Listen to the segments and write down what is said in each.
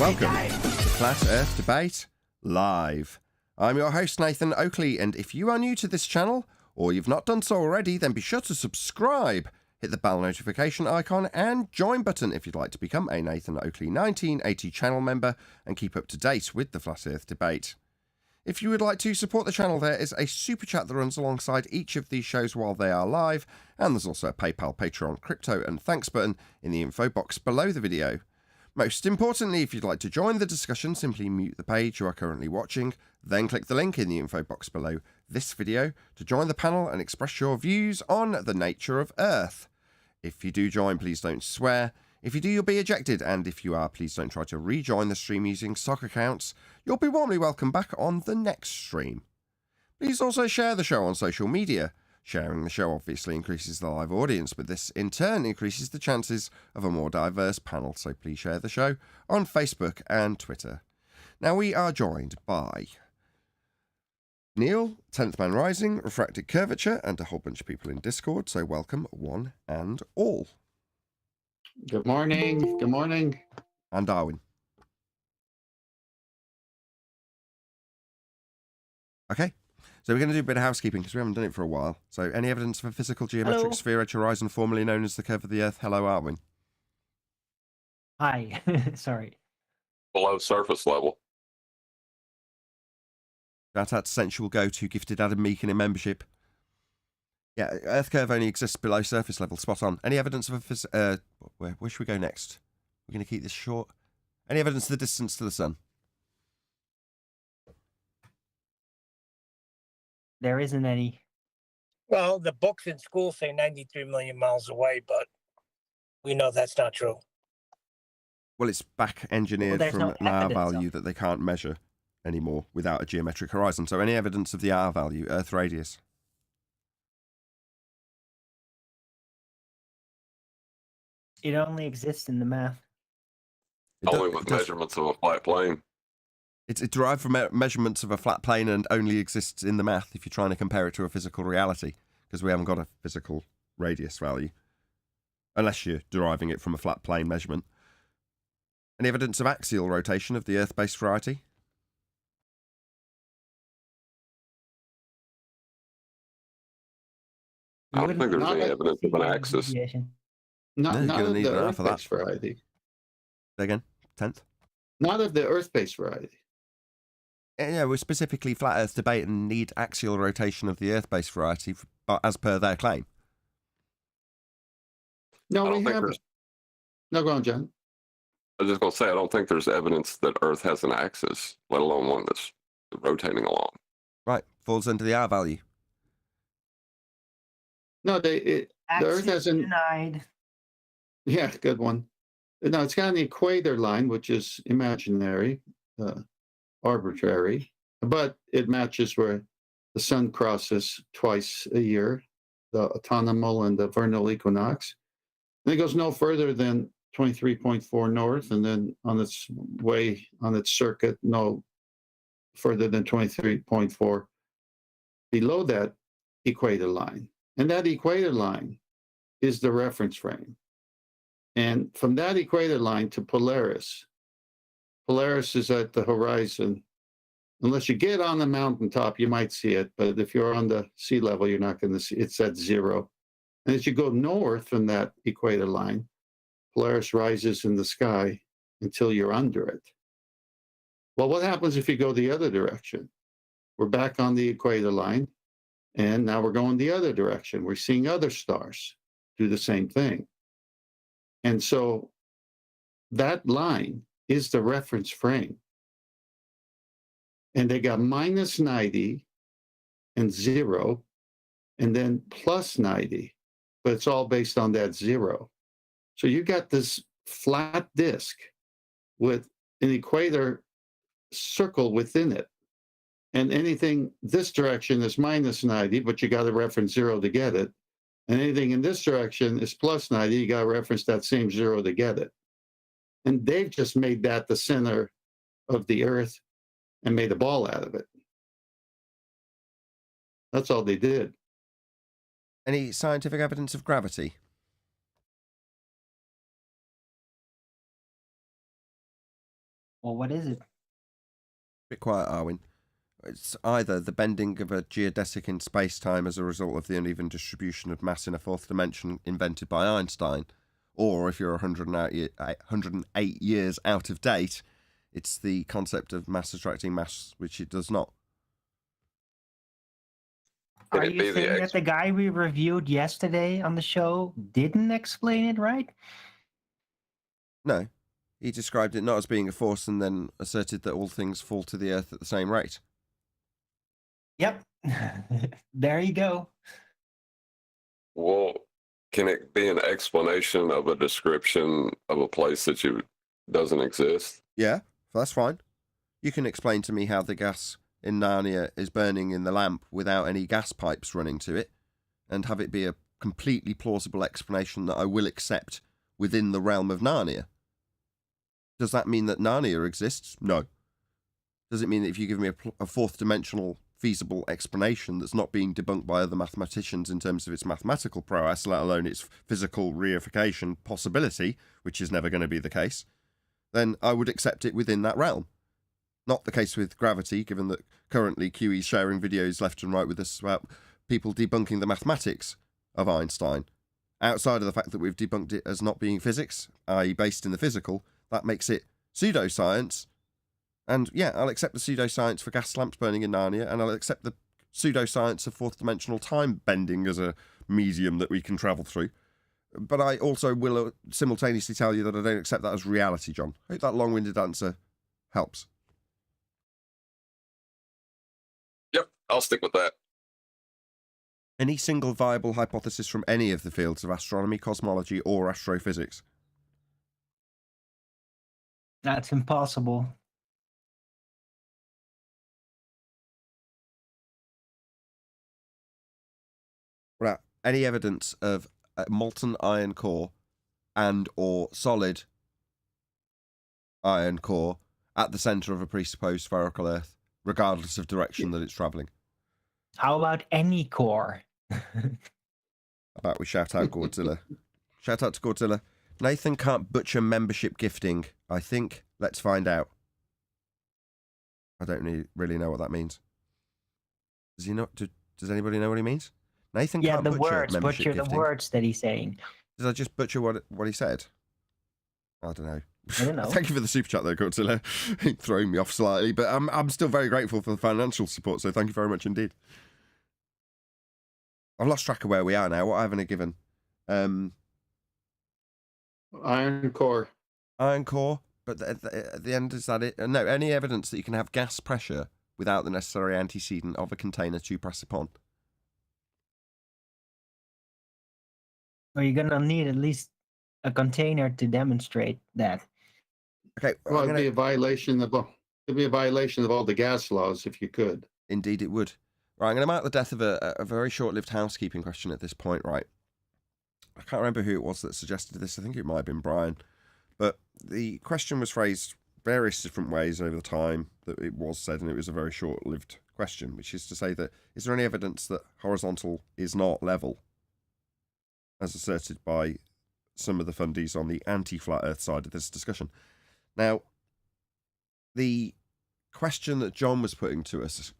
Welcome to Flat Earth Debate Live. I'm your host Nathan Oakley, and if you are new to this channel, or you've not done so already, then be sure to subscribe, hit the bell notification icon and join button if you'd like to become a Nathan Oakley 1980 channel member and keep up to date with the Flat Earth Debate. If you would like to support the channel, there is a super chat that runs alongside each of these shows while they are live, and there's also a PayPal, Patreon, crypto and thanks button in the info box below the video. Most importantly, if you'd like to join the discussion, simply mute the page you are currently watching, then click the link in the info box below this video to join the panel and express your views on the nature of Earth. If you do join, please don't swear. If you do, you'll be ejected, and if you are, please don't try to rejoin the stream using stock accounts. You'll be warmly welcome back on the next stream. Please also share the show on social media. Sharing the show obviously increases the live audience, but this in turn increases the chances of a more diverse panel, so please share the show on Facebook and Twitter. Now we are joined by Neil, 10th Man Rising, Refracted Curvature, and a whole bunch of people in Discord, so welcome one and all. Good morning. Good morning. And Darwin. Okay. So we're going to do a bit of housekeeping because we haven't done it for a while. So any evidence of a physical geometric sphere edge horizon formerly known as the curve of the Earth? Hello, Arwin. Hi. Sorry. Below surface level. Shout out to Sensual Go to gifted Adam Meakin in membership. Yeah, Earth curve only exists below surface level. Spot on. Any evidence of a where should we go next? We're going to keep this short. Any evidence of the distance to the sun? There isn't any. Well, the books in school say 93 million miles away, but we know that's not true. Well, it's back engineered Well, from no an R evidence value of that they can't measure anymore without a geometric horizon. So any evidence of the R value, Earth radius? It only exists in the math. Only with measurements of a flat plane. It's derived from measurements of a flat plane and only exists in the math if you're trying to compare it to a physical reality, because we haven't got a physical radius value, unless you're deriving it from a flat plane measurement. Any evidence of axial rotation of the Earth-based variety? I don't think there's any evidence of an axis. Not you're gonna of need the an R for that. Earth-based variety. Say again, 10th? Not of the Earth-based variety. Yeah, we're specifically Flat Earth Debate and need axial rotation of the Earth-based variety as per their claim. No, I don't we think haven't. there's- No, go on, John. I was just going to say, I don't think there's evidence that Earth has an axis, let alone one that's rotating along. Right, falls under the R value. No, the Earth Axis hasn't. denied. Yeah, good one. No, it's got an equator line, which is imaginary, arbitrary, but it matches where the sun crosses twice a year, the autumnal and the vernal equinox. And it goes no further than 23.4 north, and then on its way, on its circuit, no further than 23.4 below that equator line. And that equator line is the reference frame. And from that equator line to Polaris, Polaris is at the horizon. Unless you get on the mountaintop, you might see it. But if you're on the sea level, you're not going to see it. It's at zero. And as you go north from that equator line, Polaris rises in the sky until you're under it. Well, what happens if you go the other direction? We're back on the equator line, and now we're going the other direction. We're seeing other stars do the same thing. And so that line is the reference frame. And they got minus 90 and 0, and then plus 90, but it's all based on that 0. So you got this flat disk with an equator circle within it. And anything this direction is minus 90, but you got to reference 0 to get it. And anything in this direction is plus 90, you got to reference that same 0 to get it. And they've just made that the center of the Earth and made a ball out of it. That's all they did. Any scientific evidence of gravity? Well, what is it? Bit quiet, Arwin. It's either the bending of a geodesic in space-time as a result of the uneven distribution of mass in a fourth dimension invented by Einstein, or if you're 108 years out of date, it's the concept of mass attracting mass, which it does not. Can Are it be you the saying that ex- the guy we reviewed yesterday on the show didn't explain it right? No. He described it not as being a force and then asserted that all things fall to the earth at the same rate. Yep. There you go. Well, can it be an explanation of a description of a place that doesn't exist? Yeah, that's fine. You can explain to me how the gas in Narnia is burning in the lamp without any gas pipes running to it, and have it be a completely plausible explanation that I will accept within the realm of Narnia. Does that mean that Narnia exists? No. Does it mean that if you give me a fourth dimensional feasible explanation that's not being debunked by other mathematicians in terms of its mathematical prowess, let alone its physical reification possibility, which is never going to be the case, then I would accept it within that realm. Not the case with gravity, given that currently QE's sharing videos left and right with us about people debunking the mathematics of Einstein. Outside of the fact that we've debunked it as not being physics, i.e. based in the physical, that makes it pseudoscience. And yeah, I'll accept the pseudoscience for gas lamps burning in Narnia, and I'll accept the pseudoscience of fourth dimensional time bending as a medium that we can travel through. But I also will simultaneously tell you that I don't accept that as reality, John. I hope that long-winded answer helps. Yep, I'll stick with that. Any single viable hypothesis from any of the fields of astronomy, cosmology, or astrophysics? That's impossible. Right. Any evidence of a molten iron core and or solid iron core at the centre of a presupposed spherical Earth, regardless of direction that it's travelling? How about any core? How about we shout out Godzilla? Shout out to Godzilla. Nathan can't butcher membership gifting. I think. Let's find out. I don't really know what that means. Does he not? Does anybody know what he means? Nathan Yeah, can't the butcher words. membership Butcher the gifting. words that he's saying. Did I just butcher what he said? I don't know. I don't know. Thank you for the super chat though, Godzilla. Throwing me off slightly, but I'm still very grateful for the financial support, so thank you very much indeed. I've lost track of where we are now. What haven't I given? Iron core. Iron core, but at the end, is that it? No, any evidence that you can have gas pressure without the necessary antecedent of a container to press upon. Or you're gonna need at least a container to demonstrate that. Okay, Well, it'd be a violation of all the gas laws if you could. Indeed it would. Right, I'm going to mark the death of a very short-lived housekeeping question at this point, right? I can't remember who it was that suggested this. I think it might have been Brian. But the question was phrased various different ways over the time that it was said, and it was a very short-lived question, which is to say that, is there any evidence that horizontal is not level, as asserted by some of the fundies on the anti-flat earth side of this discussion? Now, the question that John was putting to us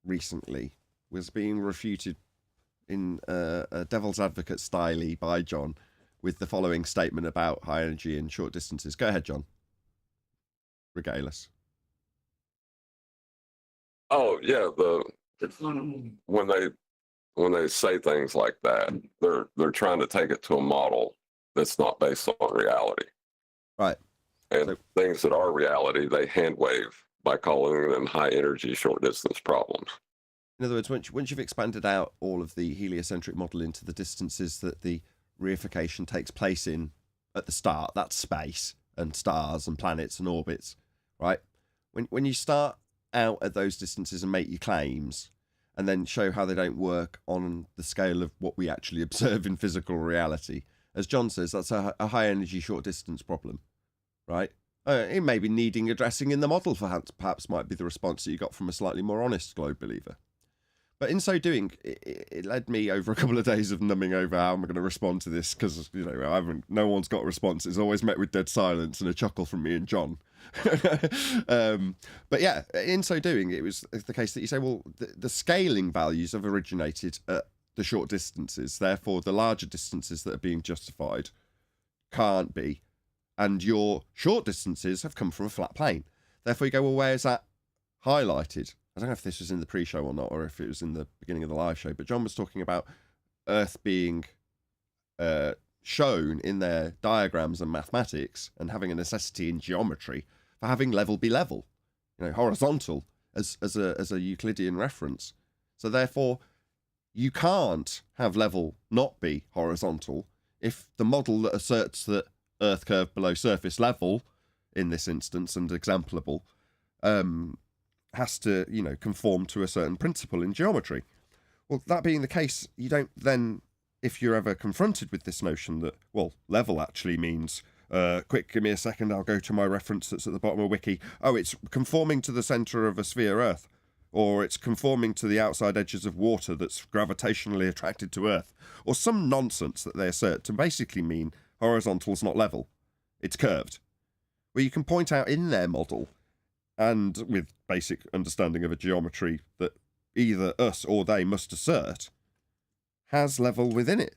recently was being refuted in a devil's advocate style by John with the following statement about high energy and short distances. Go ahead, John. Regale us. Oh yeah, when they say things like that, they're trying to take it to a model that's not based on reality. Right. And So- things that are reality, they hand wave by calling them high energy short distance problems. In other words, once you've expanded out all of the heliocentric model into the distances that the reification takes place in at the start, that's space and stars and planets and orbits, right? When you start out at those distances and make your claims and then show how they don't work on the scale of what we actually observe in physical reality, as John says, that's a high energy short distance problem, right? It may be needing addressing in the model, perhaps might be the response that you got from a slightly more honest globe believer. But in so doing, it led me over a couple of days of numbing over how I'm going to respond to this, because no one's got a response. It's always met with dead silence and a chuckle from me and John. But yeah, in so doing, it was the case that you say, well, the scaling values have originated at the short distances, therefore the larger distances that are being justified can't be, and your short distances have come from a flat plane. Therefore you go, well, where is that highlighted? I don't know if this was in the pre-show or not, or if it was in the beginning of the live show, but John was talking about Earth being shown in their diagrams and mathematics and having a necessity in geometry for having level be level, horizontal as a Euclidean reference. So therefore, you can't have level not be horizontal if the model that asserts that Earth curve below surface level, in this instance and examplable, has to, conform to a certain principle in geometry. Well, that being the case, you don't then, if you're ever confronted with this notion that, well, level actually means, quick, give me a second, I'll go to my reference that's at the bottom of Wiki. Oh, it's conforming to the centre of a sphere Earth, or it's conforming to the outside edges of water that's gravitationally attracted to Earth, or some nonsense that they assert to basically mean horizontal is not level, it's curved. Where you can point out in their model, and with basic understanding of a geometry that either us or they must assert, has level within it.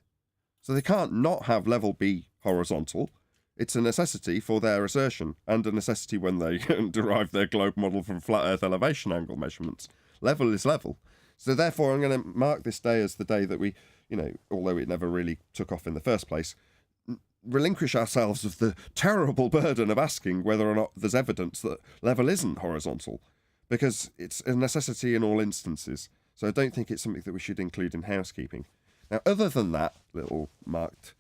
So they can't not have level be horizontal. It's a necessity for their assertion, and a necessity when they derive their globe model from flat Earth elevation angle measurements. Level is level. So therefore I'm going to mark this day as the day that we, although it never really took off in the first place, relinquish ourselves of the terrible burden of asking whether or not there's evidence that level isn't horizontal, because it's a necessity in all instances. So I don't think it's something that we should include in housekeeping. Now, other than that little marked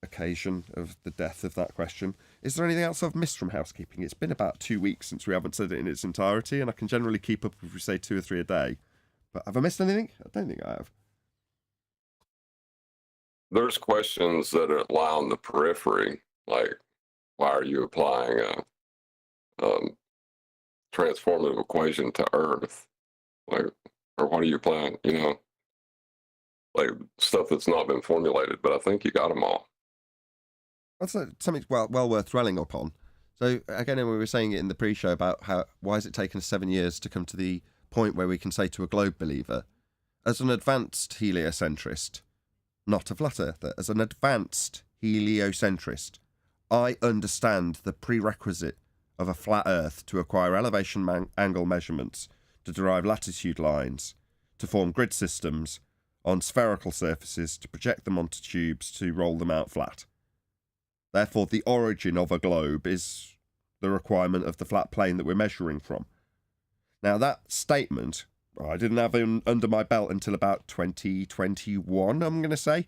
occasion of the death of that question, is there anything else I've missed from housekeeping? It's been about 2 weeks since we haven't said it in its entirety, and I can generally keep up if we say 2 or 3 a day. But have I missed anything? I don't think I have. There's questions that lie on the periphery, like why are you applying a transformative equation to Earth? Like, or what are you applying? Like stuff that's not been formulated. But I think you got them all. That's something well worth dwelling upon. So again, we were saying it in the pre-show about why has it taken us 7 years to come to the point where we can say to a globe believer, as an advanced heliocentrist, not a flat earther, as an advanced heliocentrist, I understand the prerequisite of a flat Earth to acquire elevation angle measurements, to derive latitude lines, to form grid systems on spherical surfaces, to project them onto tubes, to roll them out flat. Therefore, the origin of a globe is the requirement of the flat plane that we're measuring from. Now, that statement, I didn't have it under my belt until about 2021, I'm going to say.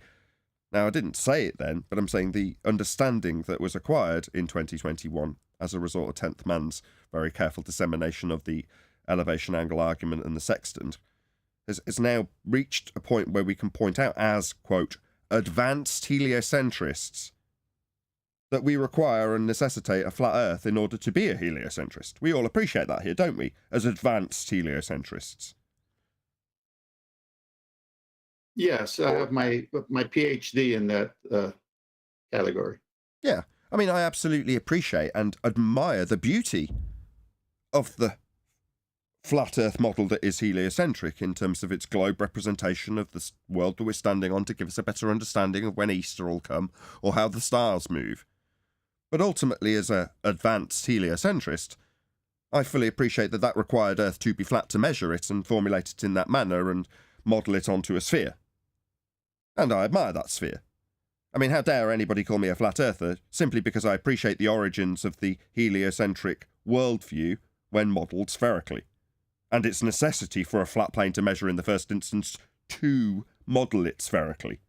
Now, I didn't say it then, but I'm saying the understanding that was acquired in 2021 as a result of 10th Man's very careful dissemination of the elevation angle argument and the sextant has now reached a point where we can point out as, quote, advanced heliocentrists, that we require and necessitate a flat Earth in order to be a heliocentrist. We all appreciate that here, don't we, as advanced heliocentrists? Yes, I have my PhD in that category. Yeah, I mean, I absolutely appreciate and admire the beauty of the flat Earth model that is heliocentric in terms of its globe representation of the world that we're standing on to give us a better understanding of when Easter will come or how the stars move. But ultimately, as an advanced heliocentrist, I fully appreciate that required Earth to be flat to measure it and formulate it in that manner and model it onto a sphere. And I admire that sphere. I mean, how dare anybody call me a flat earther simply because I appreciate the origins of the heliocentric worldview when modelled spherically, and its necessity for a flat plane to measure in the first instance to model it spherically.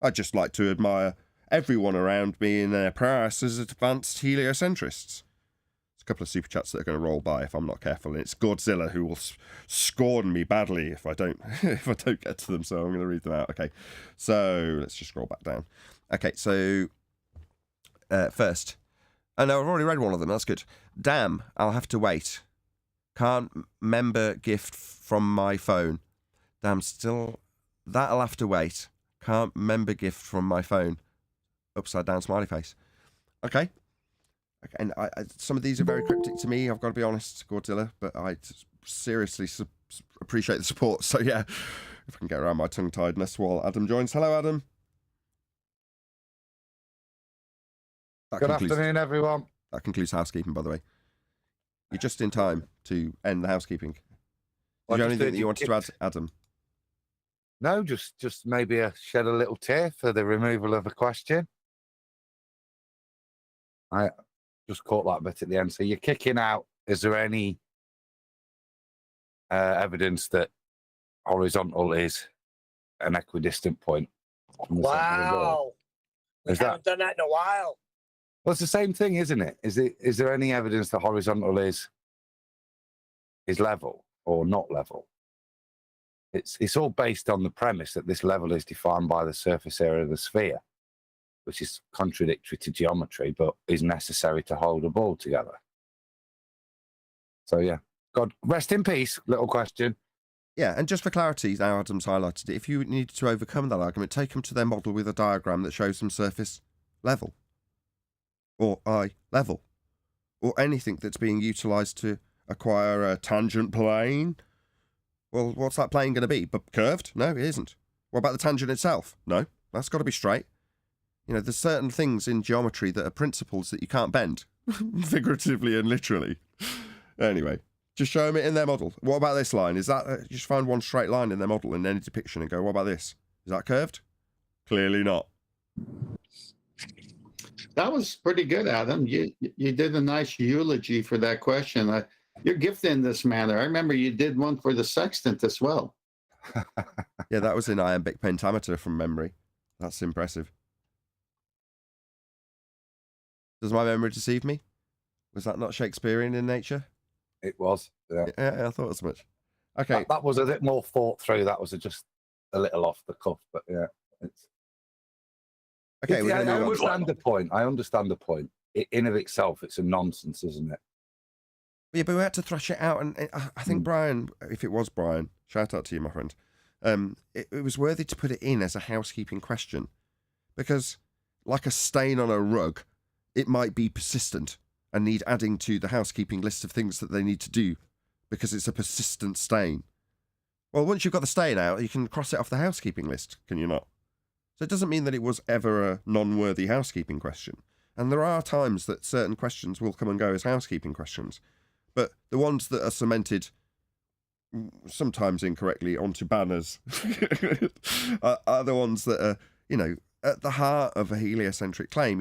I'd just like to admire everyone around me in their prowess as advanced heliocentrists. There's a couple of super chats that are going to roll by if I'm not careful, and it's Godzilla who will scorn me badly if I don't if I don't get to them, so I'm going to read them out. Okay, so let's just scroll back down. Okay, so first, oh no, I've already read one of them, that's good. Damn, I'll have to wait. Can't member gift from my phone. Damn, still, that'll have to wait. Can't remember gift from my phone. Upside down smiley face. Okay. And some of these are very cryptic to me, I've got to be honest, Godzilla, but I seriously appreciate the support. So yeah, if I can get around my tongue-tiedness while Adam joins. Hello, Adam. Good afternoon, everyone. That concludes housekeeping, by the way. You're just in time to end the housekeeping. Is there anything that you wanted to add, Adam? No, just maybe shed a little tear for the removal of a question. I just caught that bit at the end. So you're kicking out. Is there any evidence that horizontal is an equidistant point? Wow. We haven't done that in a while. Well, it's the same thing, isn't it? Is there any evidence that horizontal is level or not level? It's all based on the premise that this level is defined by the surface area of the sphere, which is contradictory to geometry, but is necessary to hold a ball together. So yeah, God rest in peace. Little question. Yeah, and just for clarity, now Adam's highlighted it. If you needed to overcome that argument, take them to their model with a diagram that shows them surface level, or eye level, or anything that's being utilised to acquire a tangent plane. Well, what's that plane going to be? But curved? No, it isn't. What about the tangent itself? No, that's got to be straight. You know, there's certain things in geometry that are principles that you can't bend, figuratively and literally. Anyway, just show them it in their model. What about this line? Is that, just find one straight line in their model in any depiction and go, what about this? Is that curved? Clearly not. That was pretty good, Adam. You did a nice eulogy for that question. You're gifted in this manner. I remember you did one for the sextant as well. Yeah, that was in iambic pentameter from memory. That's impressive. Does my memory deceive me? Was that not Shakespearean in nature? It was. Yeah, I thought as much. Okay. That was a bit more thought through. That was just a little off the cuff, but yeah. Okay, I understand the point. I understand the point. In of itself, it's a nonsense, isn't it? Yeah, but we had to thrash it out, and I think Brian, if it was Brian, shout out to you, my friend. It was worthy to put it in as a housekeeping question, because like a stain on a rug, it might be persistent and need adding to the housekeeping list of things that they need to do, because it's a persistent stain. Well, once you've got the stain out, you can cross it off the housekeeping list, can you not? So it doesn't mean that it was ever a non-worthy housekeeping question. And there are times that certain questions will come and go as housekeeping questions. But the ones that are cemented, sometimes incorrectly, onto banners are the ones that are, at the heart of a heliocentric claim.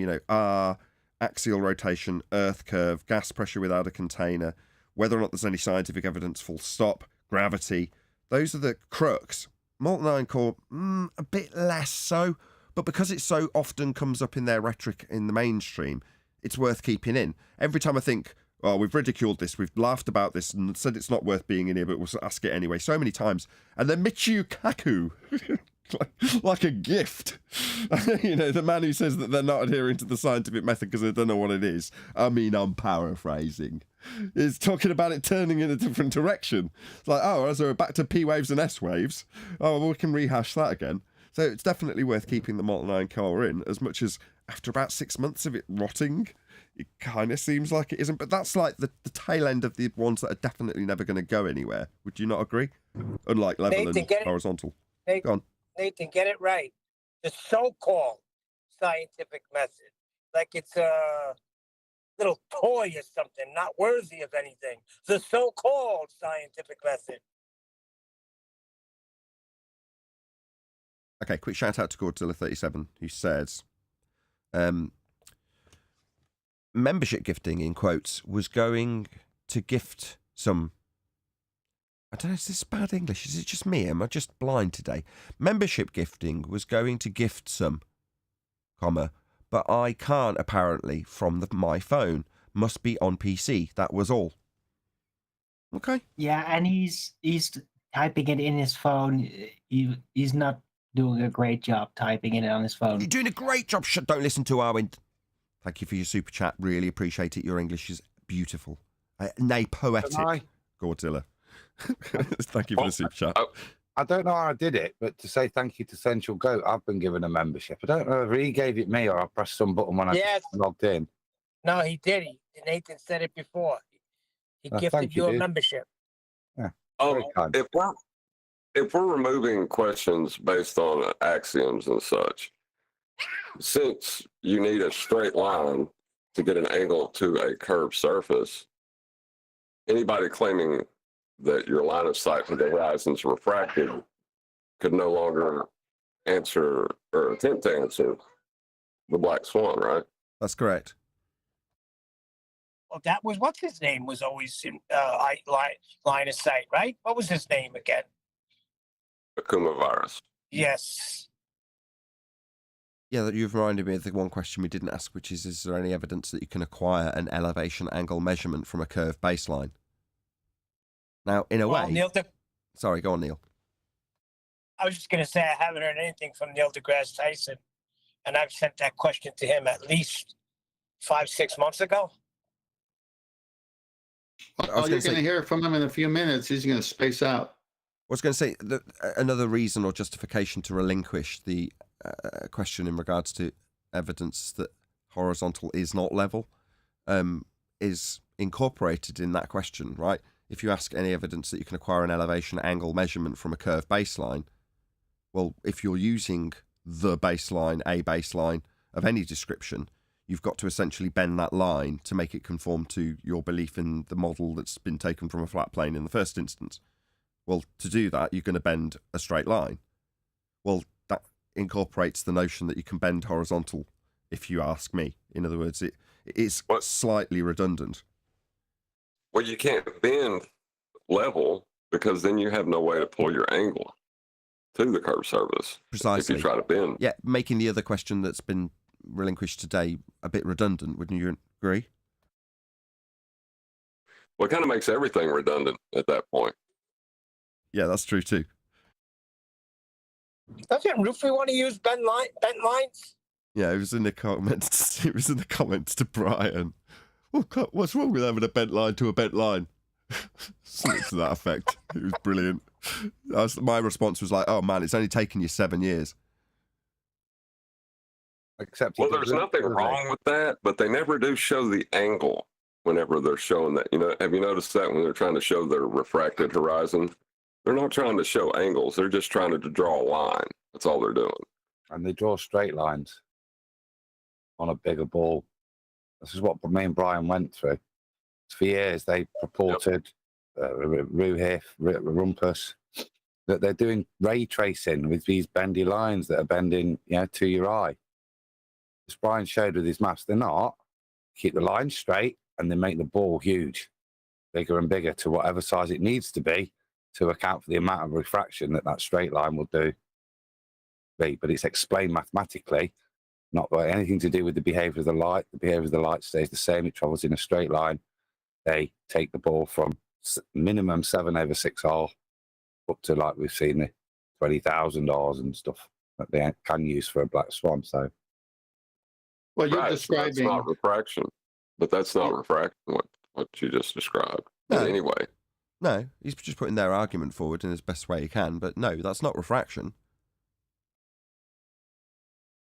Axial rotation, Earth curve, gas pressure without a container, whether or not there's any scientific evidence, full stop, gravity. Those are the crux. Molten iron core, a bit less so, but because it so often comes up in their rhetoric in the mainstream, it's worth keeping in. Every time I think, oh, we've ridiculed this, we've laughed about this and said it's not worth being in here, but we'll ask it anyway so many times. And then Michio Kaku, like a gift. The man who says that they're not adhering to the scientific method because they don't know what it is. I mean, I'm paraphrasing. Is talking about it turning in a different direction. It's like, oh, so we're back to P waves and S waves. Oh, well, we can rehash that again. So it's definitely worth keeping the molten iron core in, as much as after about 6 months of it rotting, it kind of seems like it isn't. But that's like the tail end of the ones that are definitely never going to go anywhere. Would you not agree? Unlike level Nathan, and horizontal. Go on. Nathan, get it right. The so-called scientific method, like it's a little toy or something, not worthy of anything. The so-called scientific method. Okay, quick shout out to Godzilla37, who says, membership gifting, in quotes, was going to gift some... I don't know, is this bad English? Is it just me? Am I just blind today? Membership gifting was going to gift some, but I can't apparently from my phone. Must be on PC. That was all. Okay. Yeah, and he's typing it in his phone. He's not doing a great job typing it on his phone. You're doing a great job. Don't listen to Arwen. Thank you for your super chat. Really appreciate it. Your English is beautiful. Nay, poetic. Godzilla. Thank you for the super chat. I don't know how I did it, but to say thank you to Central Goat, I've been given a membership. I don't know if he gave it me or I pressed some button when I Yes. logged in. No, he did. Nathan said it before. He Oh, gifted thank you, you a dude. membership. Very kind. If we're removing questions based on axioms and such, since you need a straight line to get an angle to a curved surface, anybody claiming that your line of sight to the horizon is refracted could no longer answer or attempt to answer the black swan, right? That's correct. Well, that was what's his name was always in line of sight, right? What was his name again? Akuma virus. Yes. Yeah, that you've reminded me of the one question we didn't ask, which is there any evidence that you can acquire an elevation angle measurement from a curved baseline? Now, in a way... Neil Sorry, go on, Neil. I was just going to say I haven't heard anything from Neil deGrasse Tyson, and I've sent that question to him at least 5-6 months ago. Oh, you're going to hear from him in a few minutes. He's going to space out. I was going to say that another reason or justification to relinquish the question in regards to evidence that horizontal is not level is incorporated in that question, right? If you ask any evidence that you can acquire an elevation angle measurement from a curved baseline, well, if you're using the baseline, a baseline of any description, you've got to essentially bend that line to make it conform to your belief in the model that's been taken from a flat plane in the first instance. Well, to do that, you're going to bend a straight line. Well, that incorporates the notion that you can bend horizontal, if you ask me. In other words, it is slightly redundant. Well, you can't bend level because then you have no way to pull your angle to the curved surface. Precisely. If you try to bend. Yeah, making the other question that's been relinquished today a bit redundant, wouldn't you agree? Well, it kind of makes everything redundant at that point. Yeah, that's true too. Doesn't Rufy want to use bent lines? Yeah, it was in the comments. It was in the comments to Brian. What's wrong with having a bent line to a bent line? Something to that effect. It was brilliant. My response was like, "Oh man, it's only taken you 7 years." Except well, there's nothing wrong with that, but they never do show the angle whenever they're showing that. You know, have you noticed that when they're trying to show their refracted horizon? They're not trying to show angles. They're just trying to draw a line. That's all they're doing. And they draw straight lines on a bigger ball. This is what me and Brian went through. For years, they purported, Ruhif, Rumpus, that they're doing ray tracing with these bendy lines that are bending, to your eye. As Brian showed with his maps, they're not. Keep the line straight and they make the ball huge, bigger and bigger to whatever size it needs to be to account for the amount of refraction that straight line will do. But it's explained mathematically, not by anything to do with the behavior of the light. The behavior of the light stays the same. It travels in a straight line. They take the ball from minimum 7/6 up to, like we've seen, the 20,000 Rs and stuff that they can use for a black swan. So, well, you're right, describing so that's not refraction, but that's not refraction. What you just described. No. But anyway, no, he's just putting their argument forward in his best way he can. But no, that's not refraction.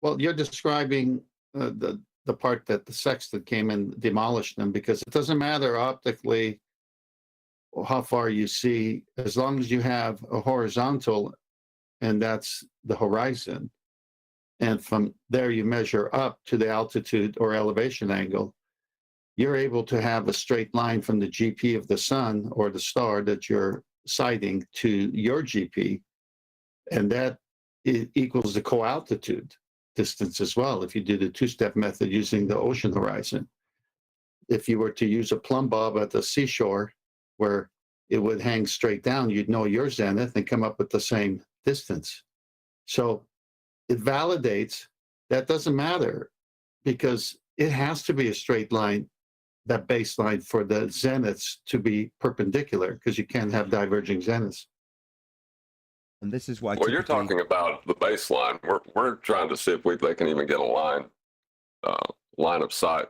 Well, you're describing the part that the sextant came and demolished them, because it doesn't matter optically how far you see, as long as you have a horizontal, and that's the horizon. And from there, you measure up to the altitude or elevation angle. You're able to have a straight line from the GP of the sun or the star that you're sighting to your GP, and that equals the co-altitude distance as well, if you do the two-step method using the ocean horizon. If you were to use a plumb bob at the seashore where it would hang straight down, you'd know your zenith and come up with the same distance. So it validates that doesn't matter, because it has to be a straight line, that baseline, for the zeniths to be perpendicular, because you can't have diverging zeniths. And this is why. Well, you're talking about the baseline. We're trying to see if they can even get a line of sight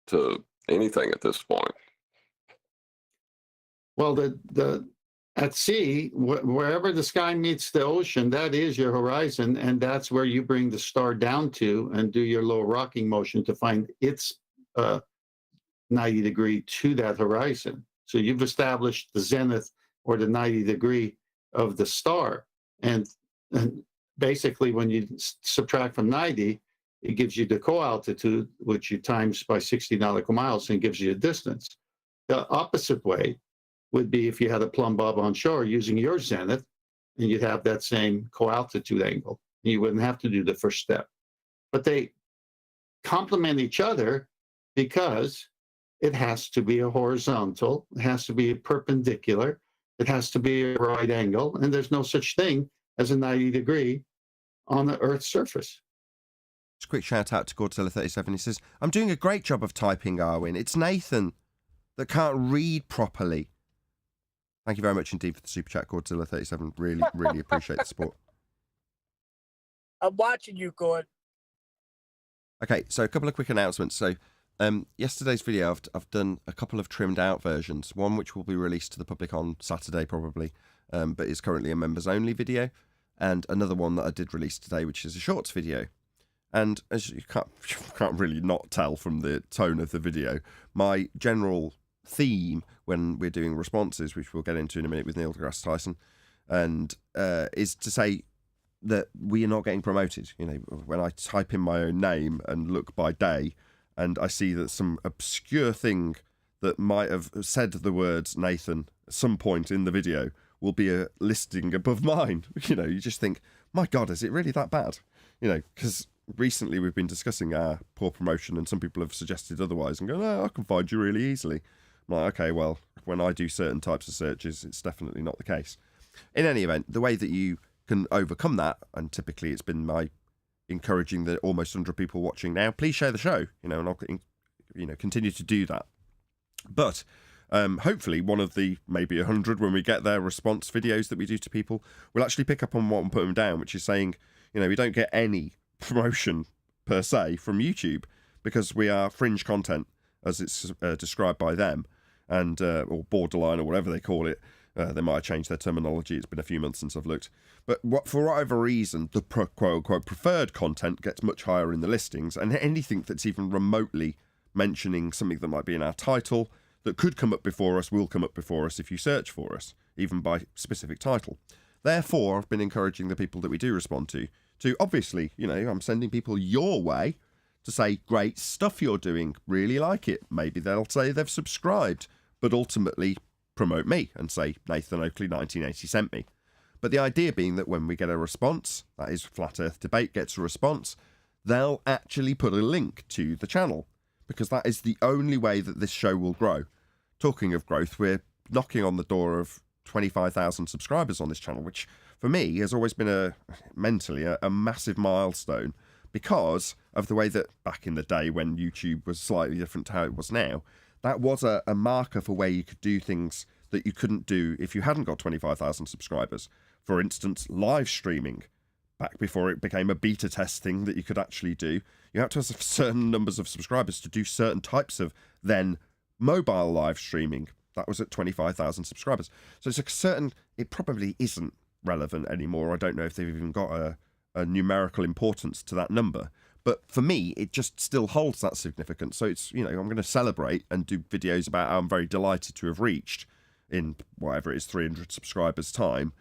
to anything at this point. Well, the at sea, wherever the sky meets the ocean, that is your horizon, and that's where you bring the star down to and do your little rocking motion to find its 90-degree to that horizon. So you've established the zenith or the 90-degree of the star, and basically when you subtract from 90, it gives you the co-altitude, which you times by 60 nautical miles and gives you a distance. The opposite way would be if you had a plumb bob on shore using your zenith, and you'd have that same co-altitude angle. You wouldn't have to do the first step. But they complement each other because it has to be a horizontal, it has to be perpendicular, it has to be a right angle, and there's no such thing as a 90-degree on the Earth's surface. Just a quick shout out to Godzilla37. He says, I'm doing a great job of typing, Arwin. It's Nathan that can't read properly. Thank you very much indeed for the super chat, Godzilla37. Really, really appreciate the support. I'm watching you, Gord. Okay, so a couple of quick announcements. So yesterday's video, I've done a couple of trimmed out versions. One which will be released to the public on Saturday probably, but is currently a members only video. And another one that I did release today, which is a shorts video. And as you can't really not tell from the tone of the video, my general theme when we're doing responses, which we'll get into in a minute with Neil deGrasse Tyson, and is to say that we are not getting promoted. You know, when I type in my own name and look by day, and I see that some obscure thing that might have said the words Nathan at some point in the video will be a listing above mine. You know, you just think, my God, is it really that bad? You know, because recently we've been discussing our poor promotion, and some people have suggested otherwise and go, no, I can find you really easily. I'm like, okay, well, when I do certain types of searches, it's definitely not the case. In any event, the way that you can overcome that, and typically it's been my encouraging the almost 100 people watching now, please share the show, you know, and I'll continue to do that. But hopefully one of the maybe 100 when we get their response videos that we do to people will actually pick up on what and put them down, which is saying, you know, we don't get any promotion per se from YouTube because we are fringe content as it's described by them, and or borderline or whatever they call it. They might have changed their terminology. It's been a few months since I've looked. But for whatever reason, the quote-unquote preferred content gets much higher in the listings, and anything that's even remotely mentioning something that might be in our title that could come up before us will come up before us if you search for us, even by specific title. Therefore, I've been encouraging the people that we do respond to obviously, you know, I'm sending people your way to say, great stuff you're doing, really like it. Maybe they'll say they've subscribed, but ultimately promote me and say Nathan Oakley 1980 sent me. But the idea being that when we get a response, that is Flat Earth Debate gets a response, they'll actually put a link to the channel, because that is the only way that this show will grow. Talking of growth, we're knocking on the door of 25,000 subscribers on this channel, which for me has always been mentally a massive milestone, because of the way that back in the day when YouTube was slightly different to how it was now, that was a marker for where you could do things that you couldn't do if you hadn't got 25,000 subscribers. For instance, live streaming. Back before it became a beta test thing that you could actually do, you had to have certain numbers of subscribers to do certain types of then mobile live streaming. That was at 25,000 subscribers. So it's a certain, it probably isn't relevant anymore. I don't know if they've even got a numerical importance to that number. But for me, it just still holds that significance. So it's, you know, I'm going to celebrate and do videos about how I'm very delighted to have reached, in whatever it is, 300 subscribers time,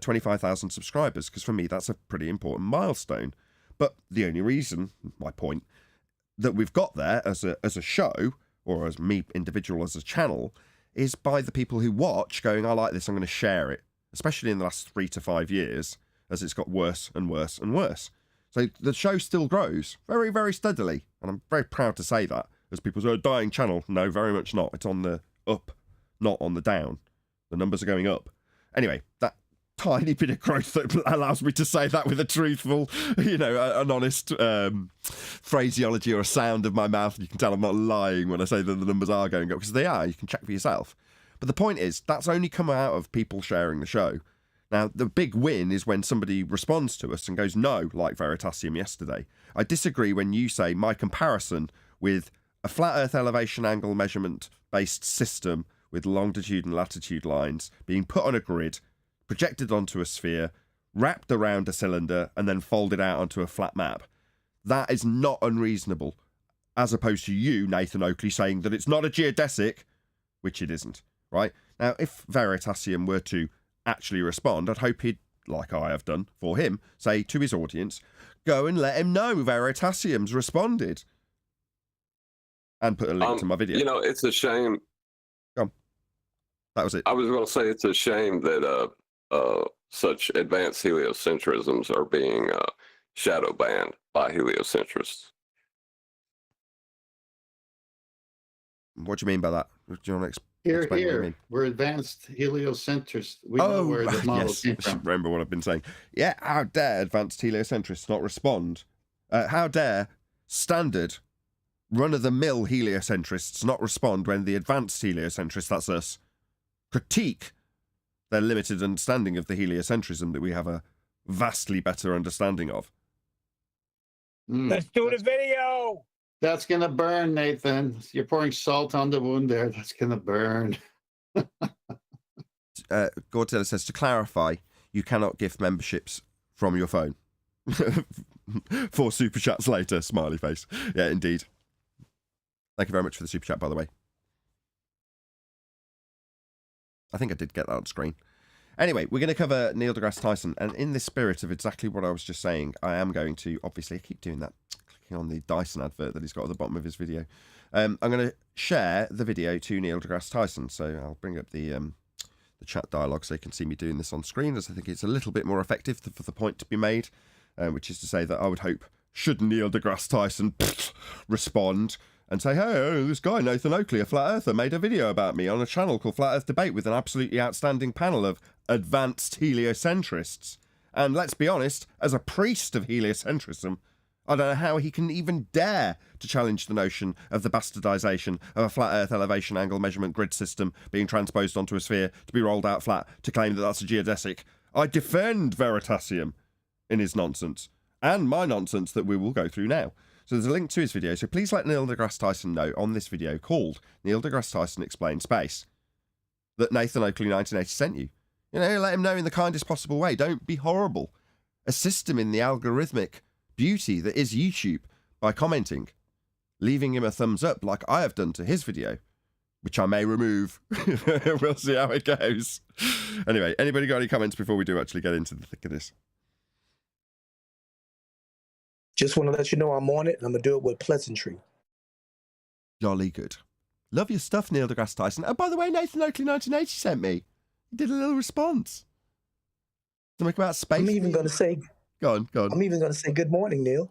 25,000 subscribers, because for me, that's a pretty important milestone. But the only reason, my point, that we've got there as a show, or as me individual as a channel, is by the people who watch going, I like this, I'm going to share it, especially in the last 3 to 5 years, as it's got worse and worse and worse. So the show still grows very, very steadily, and I'm very proud to say that. As people say, a dying channel. No, very much not. It's on the up, not on the down. The numbers are going up. Anyway, that tiny bit of growth that allows me to say that with a truthful, you know, an honest phraseology or a sound of my mouth. You can tell I'm not lying when I say that the numbers are going up, because they are. You can check for yourself. But the point is, that's only come out of people sharing the show. Now, the big win is when somebody responds to us and goes, no, like Veritasium yesterday. I disagree when you say my comparison with a flat Earth elevation angle measurement based system with longitude and latitude lines being put on a grid, projected onto a sphere, wrapped around a cylinder, and then folded out onto a flat map. That is not unreasonable, as opposed to you, Nathan Oakley, saying that it's not a geodesic, which it isn't, right? Now, if Veritasium were to actually respond, I'd hope he'd, like I have done for him, say to his audience, go and let him know Veritasium's responded. And put a link to my video. You know, it's a shame. Come on. That was it. I was going to say it's a shame that such advanced heliocentrisms are being shadow banned by heliocentrists. What do you mean by that? Do you want to Here, explain what you here, mean? we're advanced heliocentrists. We know where the model yes. came I should from. remember what I've been saying. Yeah, how dare advanced heliocentrists not respond? How dare standard run-of-the-mill heliocentrists not respond when the advanced heliocentrists, that's us, critique their limited understanding of the heliocentrism that we have a vastly better understanding of. Let's do the video. That's going to burn, Nathan. You're pouring salt on the wound there. That's going to burn. Godzilla says, to clarify, you cannot gift memberships from your phone. 4 super chats later, smiley face. Yeah, indeed. Thank you very much for the super chat, by the way. I think I did get that on screen. Anyway, we're going to cover Neil deGrasse Tyson, and in the spirit of exactly what I was just saying, I am going to, obviously, I keep doing that, clicking on the Dyson advert that he's got at the bottom of his video. I'm going to share the video to Neil deGrasse Tyson, so I'll bring up the chat dialogue so you can see me doing this on screen, as I think it's a little bit more effective for the point to be made, which is to say that I would hope, should Neil deGrasse Tyson respond and say, hey, this guy, Nathan Oakley, a flat earther, made a video about me on a channel called Flat Earth Debate with an absolutely outstanding panel of advanced heliocentrists. And let's be honest, as a priest of heliocentrism, I don't know how he can even dare to challenge the notion of the bastardization of a flat earth elevation angle measurement grid system being transposed onto a sphere to be rolled out flat to claim that that's a geodesic. I defend Veritasium in his nonsense, and my nonsense that we will go through now. So there's a link to his video, so please let Neil deGrasse Tyson know on this video called Neil deGrasse Tyson Explains Space that Nathan Oakley 1980 sent you. You know, let him know in the kindest possible way. Don't be horrible. Assist him in the algorithmic beauty that is YouTube by commenting, leaving him a thumbs up like I have done to his video, which I may remove. We'll see how it goes. Anyway, anybody got any comments before we do actually get into the thick of this? Just want to let you know I'm on it, and I'm going to do it with pleasantry. Jolly good. Love your stuff, Neil deGrasse Tyson. Oh, by the way, Nathan Oakley 1980 sent me. He did a little response. Something about space. I'm even going to say... Go on. I'm even going to say good morning, Neil.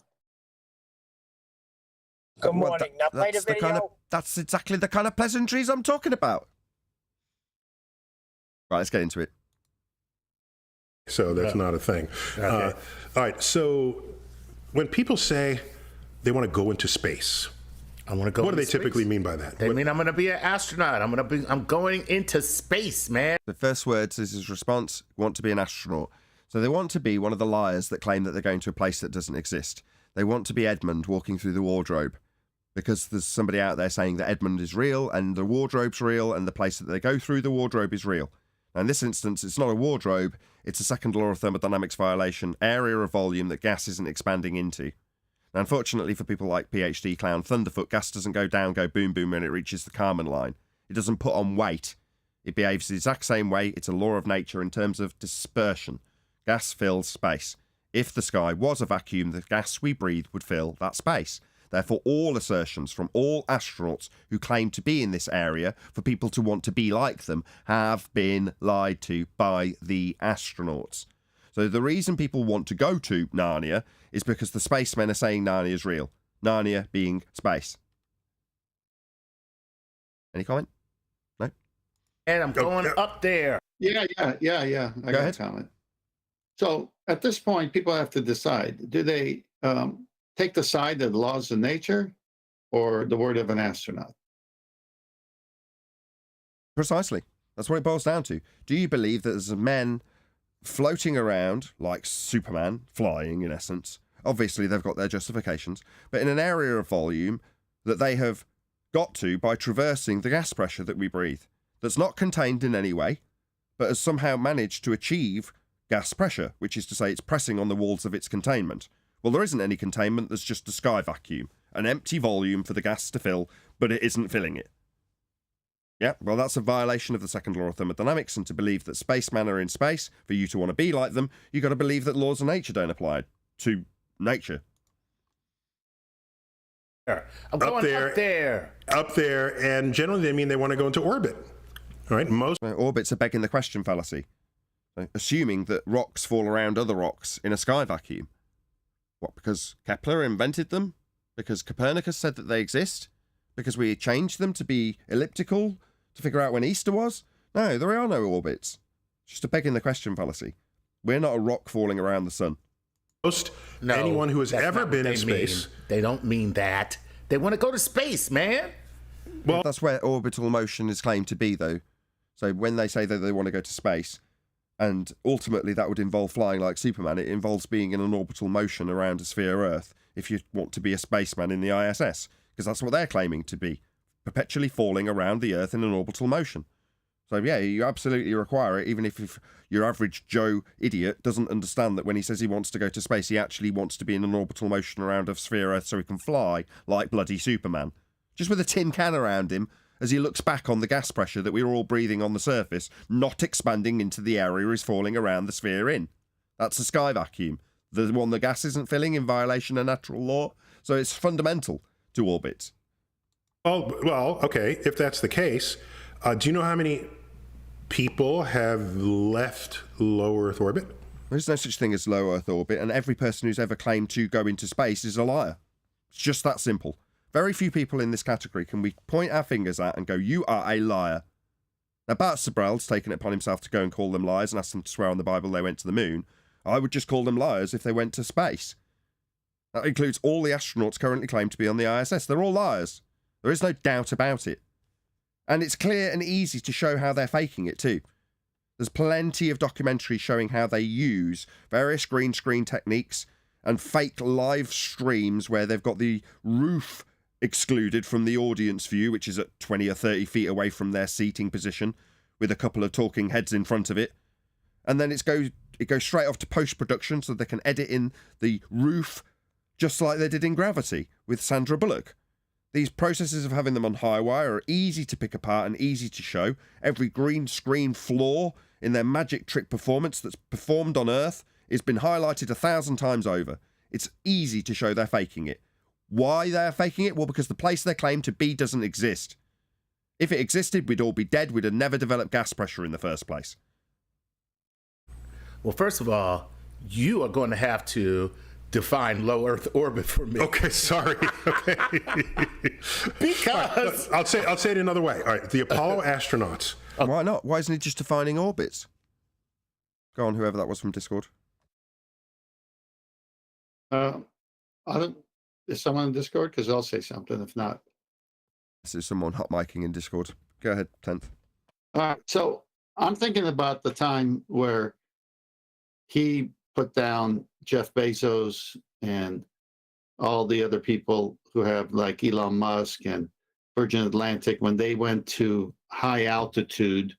Good morning. Now play the video. That's exactly the kind of pleasantries I'm talking about. Right, let's get into it. So that's not a thing. Okay. All right, so when people say they want to go into space, I want to go. what do they typically mean by that? They mean I'm going to be an astronaut. I'm going into space, man. The first words is his response, want to be an astronaut. So they want to be one of the liars that claim that they're going to a place that doesn't exist. They want to be Edmund walking through the wardrobe because there's somebody out there saying that Edmund is real and the wardrobe's real and the place that they go through the wardrobe is real. Now, in this instance, it's not a wardrobe, it's a second law of thermodynamics violation, area of volume that gas isn't expanding into. Now, unfortunately for people like PhD clown Thunderfoot, gas doesn't go down, go boom, boom when it reaches the Kármán line. It doesn't put on weight. It behaves the exact same way. It's a law of nature in terms of dispersion. Gas fills space. If the sky was a vacuum, the gas we breathe would fill that space. Therefore, all assertions from all astronauts who claim to be in this area for people to want to be like them have been lied to by the astronauts. So the reason people want to go to Narnia is because the spacemen are saying Narnia is real. Narnia being space. Any comment? No? And I'm going up there. Yeah. I Go got ahead. a comment. So at this point, people have to decide: do they take the side of the laws of nature or the word of an astronaut? Precisely. That's what it boils down to. Do you believe that there's men floating around like Superman, flying in essence? Obviously, they've got their justifications, but in an area of volume that they have got to by traversing the gas pressure that we breathe. that's not contained in any way, but has somehow managed to achieve gas pressure, which is to say it's pressing on the walls of its containment. Well, there isn't any containment, there's just a sky vacuum, an empty volume for the gas to fill, but it isn't filling it. Yeah, well, that's a violation of the second law of thermodynamics, and to believe that spacemen are in space, for you to want to be like them, you've got to believe that laws of nature don't apply to nature. I'm going up there. Up there, and generally they mean they want to go into orbit. All right, most Orbits are begging the question fallacy, assuming that rocks fall around other rocks in a sky vacuum. What, because Kepler invented them? Because Copernicus said that they exist? Because we changed them to be elliptical to figure out when Easter was? No, there are no orbits. It's just a begging the question fallacy. We're not a rock falling around the sun. Anyone who has ever been in space. They don't mean that. They want to go to space, man. Well, that's where orbital motion is claimed to be, though. So when they say that they want to go to space, and ultimately that would involve flying like Superman, it involves being in an orbital motion around a sphere Earth if you want to be a spaceman in the ISS, because that's what they're claiming to be, perpetually falling around the Earth in an orbital motion. So yeah, you absolutely require it, even if your average Joe idiot doesn't understand that when he says he wants to go to space, he actually wants to be in an orbital motion around a sphere Earth so he can fly like bloody Superman. Just with a tin can around him as he looks back on the gas pressure that we're all breathing on the surface, not expanding into the area he's falling around the sphere in. That's a sky vacuum. The one the gas isn't filling in violation of natural law. So it's fundamental to orbits. Well, okay, if that's the case, do you know how many people have left low Earth orbit? There's no such thing as low Earth orbit, and every person who's ever claimed to go into space is a liar. It's just that simple. Very few people in this category can we point our fingers at and go, you are a liar. Now, Bart Sabrell's taken it upon himself to go and call them liars and ask them to swear on the Bible they went to the moon. I would just call them liars if they went to space. That includes all the astronauts currently claimed to be on the ISS. They're all liars. There is no doubt about it. And it's clear and easy to show how they're faking it too. There's plenty of documentaries showing how they use various green screen techniques and fake live streams where they've got the roof excluded from the audience view, which is at 20 or 30 feet away from their seating position, with a couple of talking heads in front of it. And then it goes straight off to post-production so they can edit in the roof just like they did in Gravity with Sandra Bullock. These processes of having them on high wire are easy to pick apart and easy to show. Every green screen flaw in their magic trick performance that's performed on Earth has been highlighted 1,000 times over. It's easy to show they're faking it. Why they're faking it? Well, because the place they claim to be doesn't exist. If it existed, we'd all be dead. We'd have never developed gas pressure in the first place. Well, first of all, you are going to have to define low Earth orbit for me. Okay, sorry. Okay. Because I'll say it another way. All right, the Apollo astronauts. Why not? Why isn't he just defining orbits? Go on, whoever that was from Discord. Is someone in Discord? Because I'll say something. If not, This is someone hot micing in Discord. Go ahead, 10th. all right. So I'm thinking about the time where he put down Jeff Bezos and all the other people who have, like Elon Musk and Virgin Atlantic, when they went to high altitude.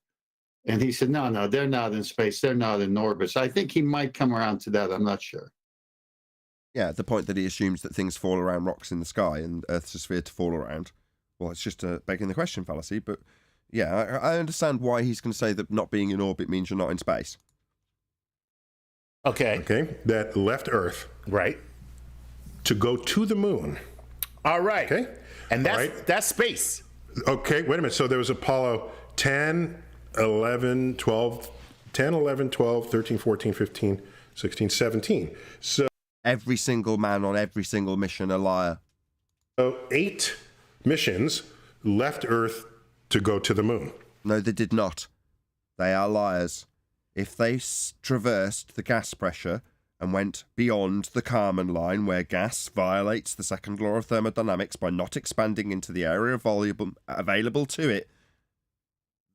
And he said, no, they're not in space. They're not in orbit. So I think he might come around to that. I'm not sure. Yeah, the point that he assumes that things fall around rocks in the sky and Earth's a sphere to fall around. Well, it's just a begging the question fallacy. But yeah, I understand why he's going to say that not being in orbit means you're not in space. Okay, that left Earth. Right. To go to the moon. All right. Okay. And that's space. Okay, wait a minute. So there was Apollo 10, 11, 12, 10, 11, 12, 13, 14, 15, 16, 17. So every single man on every single mission a liar. So 8 missions left Earth to go to the moon. No, they did not. They are liars. If they traversed the gas pressure and went beyond the Kármán line, where gas violates the second law of thermodynamics by not expanding into the area of volume available to it,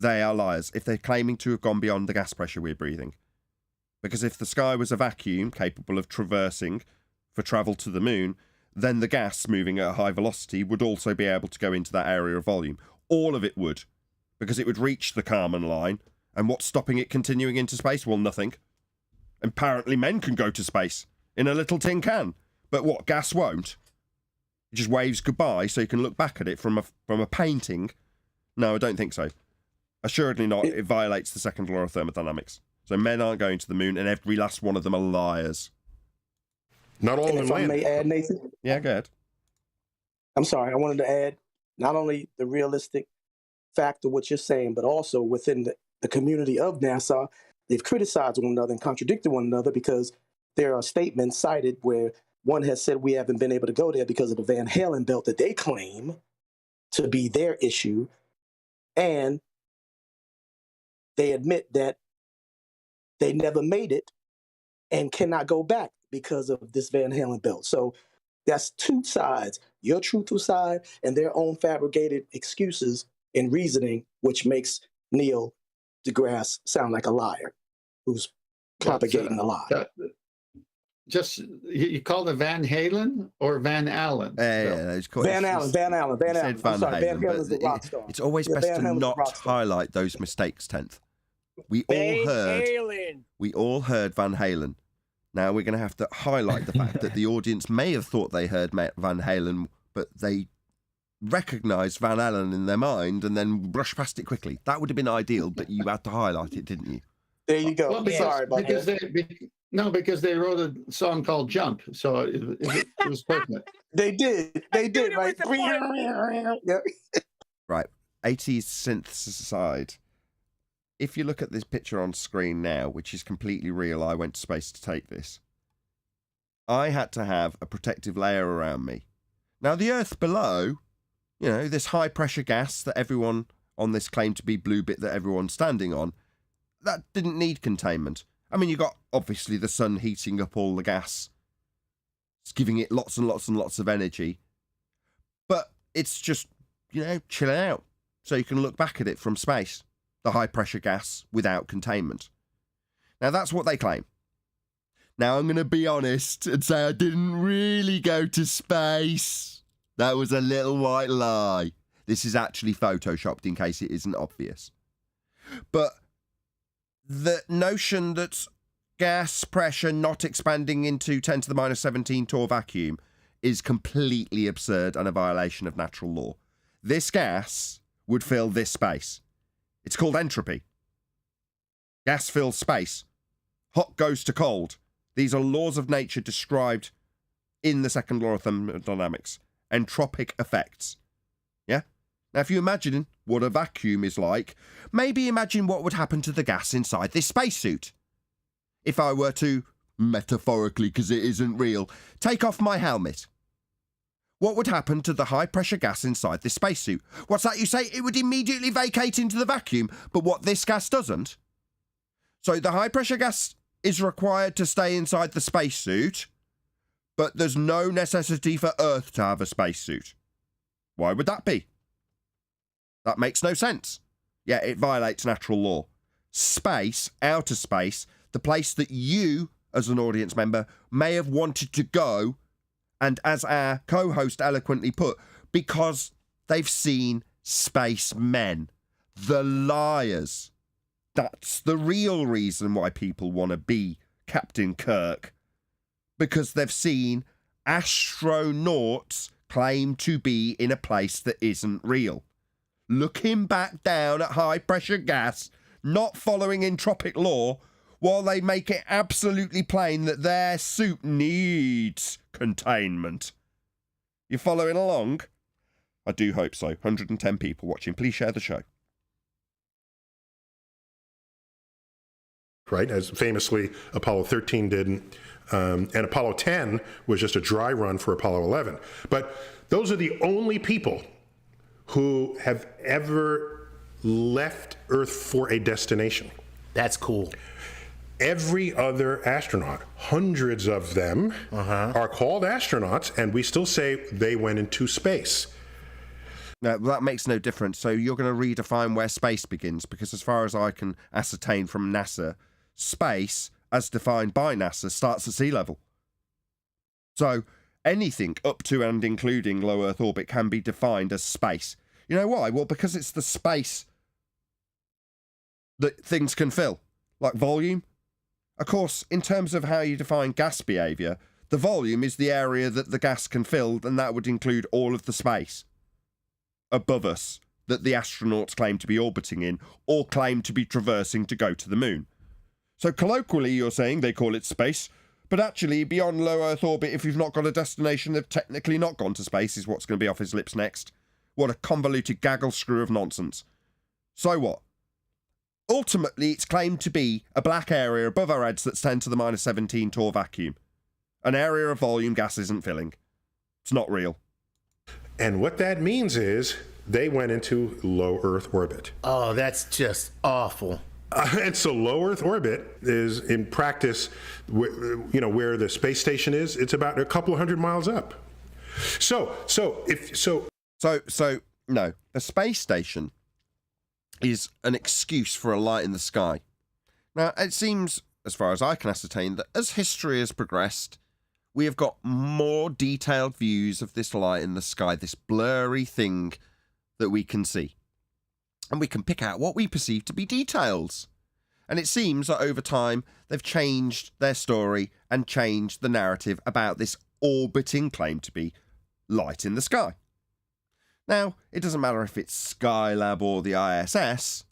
they are liars. If they're claiming to have gone beyond the gas pressure we're breathing. Because if the sky was a vacuum capable of traversing for travel to the moon, then the gas moving at a high velocity would also be able to go into that area of volume. All of it would. because it would reach the Kármán line. And what's stopping it continuing into space? Well, nothing. Apparently men can go to space in a little tin can. But what, gas won't? It just waves goodbye so you can look back at it from a painting. No, I don't think so. Assuredly not. It violates the second law of thermodynamics. So men aren't going to the moon, and every last one of them are liars. Not all of them If I land. may add, Nathan, Yeah, go ahead. I'm sorry, I wanted to add not only the realistic fact of what you're saying, but also within the community of NASA, they've criticized one another and contradicted one another because there are statements cited where one has said we haven't been able to go there because of the Van Halen belt that they claim to be their issue. And they admit that they never made it and cannot go back because of this Van Halen belt. So that's two sides, your truthful side and their own fabricated excuses and reasoning, which makes Neil deGrasse sound like a liar who's propagating a lie. Just, you call it Van Halen or Van Allen? Yeah, it's called, Van Allen. He said Van I'm sorry, Van Halen, Halen's the but rock star. it's always Yeah, best Van to Halen's the not rock star. highlight those mistakes, 10th. We Van Halen. heard Van Halen. Now we're going to have to highlight the fact that the audience may have thought they heard Van Halen, but they recognised Van Allen in their mind and then brushed past it quickly. That would have been ideal, but you had to highlight it, didn't you? There you go. Well, Sorry about that. because they wrote a song called Jump, so it was perfect. They did, it right? with the Yep. Right, 80s synth side. If you look at this picture on screen now, which is completely real, I went to space to take this. I had to have a protective layer around me. Now, the Earth below, you know, this high pressure gas that everyone on this claimed to be blue bit that everyone's standing on, that didn't need containment. I mean, you got obviously the sun heating up all the gas. It's giving it lots and lots and lots of energy. But it's just, you know, chilling out. So you can look back at it from space. The high pressure gas without containment. Now that's what they claim. Now I'm going to be honest and say I didn't really go to space. That was a little white lie. This is actually photoshopped in case it isn't obvious. But the notion that gas pressure not expanding into 10 to the minus 17 torr vacuum is completely absurd and a violation of natural law. This gas would fill this space. It's called entropy. Gas fills space. Hot goes to cold. These are laws of nature described in the second law of thermodynamics. Entropic effects. Yeah? Now, if you imagine what a vacuum is like, maybe imagine what would happen to the gas inside this spacesuit. If I were to, metaphorically, because it isn't real, take off my helmet. What would happen to the high-pressure gas inside this spacesuit? What's that you say? It would immediately vacate into the vacuum, but what this gas doesn't? So the high-pressure gas is required to stay inside the spacesuit, but there's no necessity for Earth to have a spacesuit. Why would that be? That makes no sense. Yeah, it violates natural law. Space, outer space, the place that you, as an audience member, may have wanted to go, and as our co-host eloquently put, because they've seen spacemen, the liars. That's the real reason why people want to be Captain Kirk. Because they've seen astronauts claim to be in a place that isn't real. Looking back down at high-pressure gas, not following entropic law, while they make it absolutely plain that their suit needs containment. You following along? I do hope so. 110 people watching. Please share the show. Right, as famously Apollo 13 did, and Apollo 10 was just a dry run for Apollo 11. But those are the only people who have ever left Earth for a destination. That's cool. Every other astronaut, hundreds of them, are called astronauts, and we still say they went into space. No, that makes no difference. So you're going to redefine where space begins, because as far as I can ascertain from NASA, space, as defined by NASA, starts at sea level. So anything up to and including low Earth orbit can be defined as space. You know why? Well, because it's the space that things can fill, like volume. Of course, in terms of how you define gas behaviour, the volume is the area that the gas can fill, and that would include all of the space above us that the astronauts claim to be orbiting in or claim to be traversing to go to the moon. So colloquially, you're saying they call it space, but actually beyond low Earth orbit, if you've not got a destination, they've technically not gone to space, is what's going to be off his lips next. What a convoluted gaggle screw of nonsense. So what? Ultimately, it's claimed to be a black area above our heads that's 10 to the minus 17 Torr vacuum. An area of volume gas isn't filling. It's not real. And what that means is they went into low Earth orbit. Oh, that's just awful. And so low Earth orbit is, in practice, where the space station is. It's about a couple of 100 miles up. So no, the space station is an excuse for a light in the sky. Now, it seems, as far as I can ascertain, that as history has progressed, we have got more detailed views of this light in the sky, this blurry thing that we can see. And we can pick out what we perceive to be details. And it seems that over time, they've changed their story and changed the narrative about this orbiting claim to be light in the sky. Now, it doesn't matter if it's Skylab or the ISS,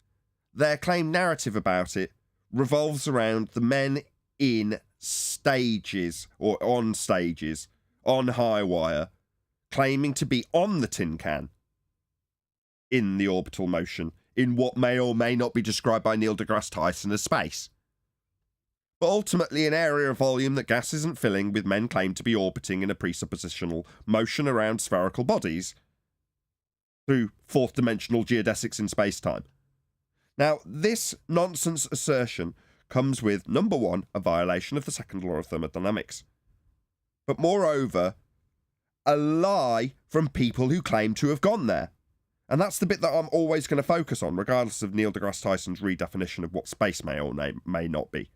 their claimed narrative about it revolves around the men in stages, or on stages, on high wire, claiming to be on the tin can in the orbital motion, in what may or may not be described by Neil deGrasse Tyson as space. But ultimately an area of volume that gas isn't filling, with men claimed to be orbiting in a presuppositional motion around spherical bodies through fourth dimensional geodesics in space-time. Now, this nonsense assertion comes with, number one, a violation of the second law of thermodynamics. But moreover, a lie from people who claim to have gone there. And that's the bit that I'm always going to focus on, regardless of Neil deGrasse Tyson's redefinition of what space may or may not be.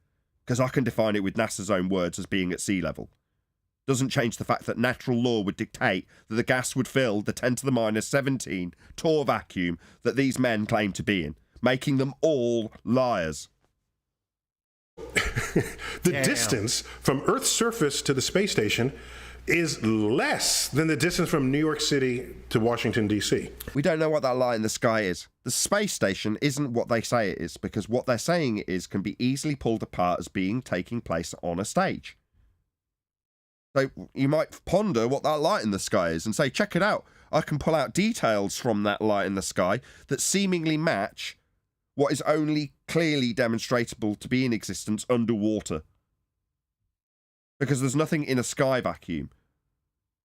Because I can define it with NASA's own words as being at sea level. Doesn't change the fact that natural law would dictate that the gas would fill the 10 to the minus 17 Torr vacuum that these men claim to be in, making them all liars. The distance from Earth's surface to the space station is less than the distance from New York City to Washington, D.C. We don't know what that light in the sky is. The space station isn't what they say it is, because what they're saying it is can be easily pulled apart as taking place on a stage. So you might ponder what that light in the sky is and say, check it out. I can pull out details from that light in the sky that seemingly match what is only clearly demonstrable to be in existence underwater. Because there's nothing in a sky vacuum.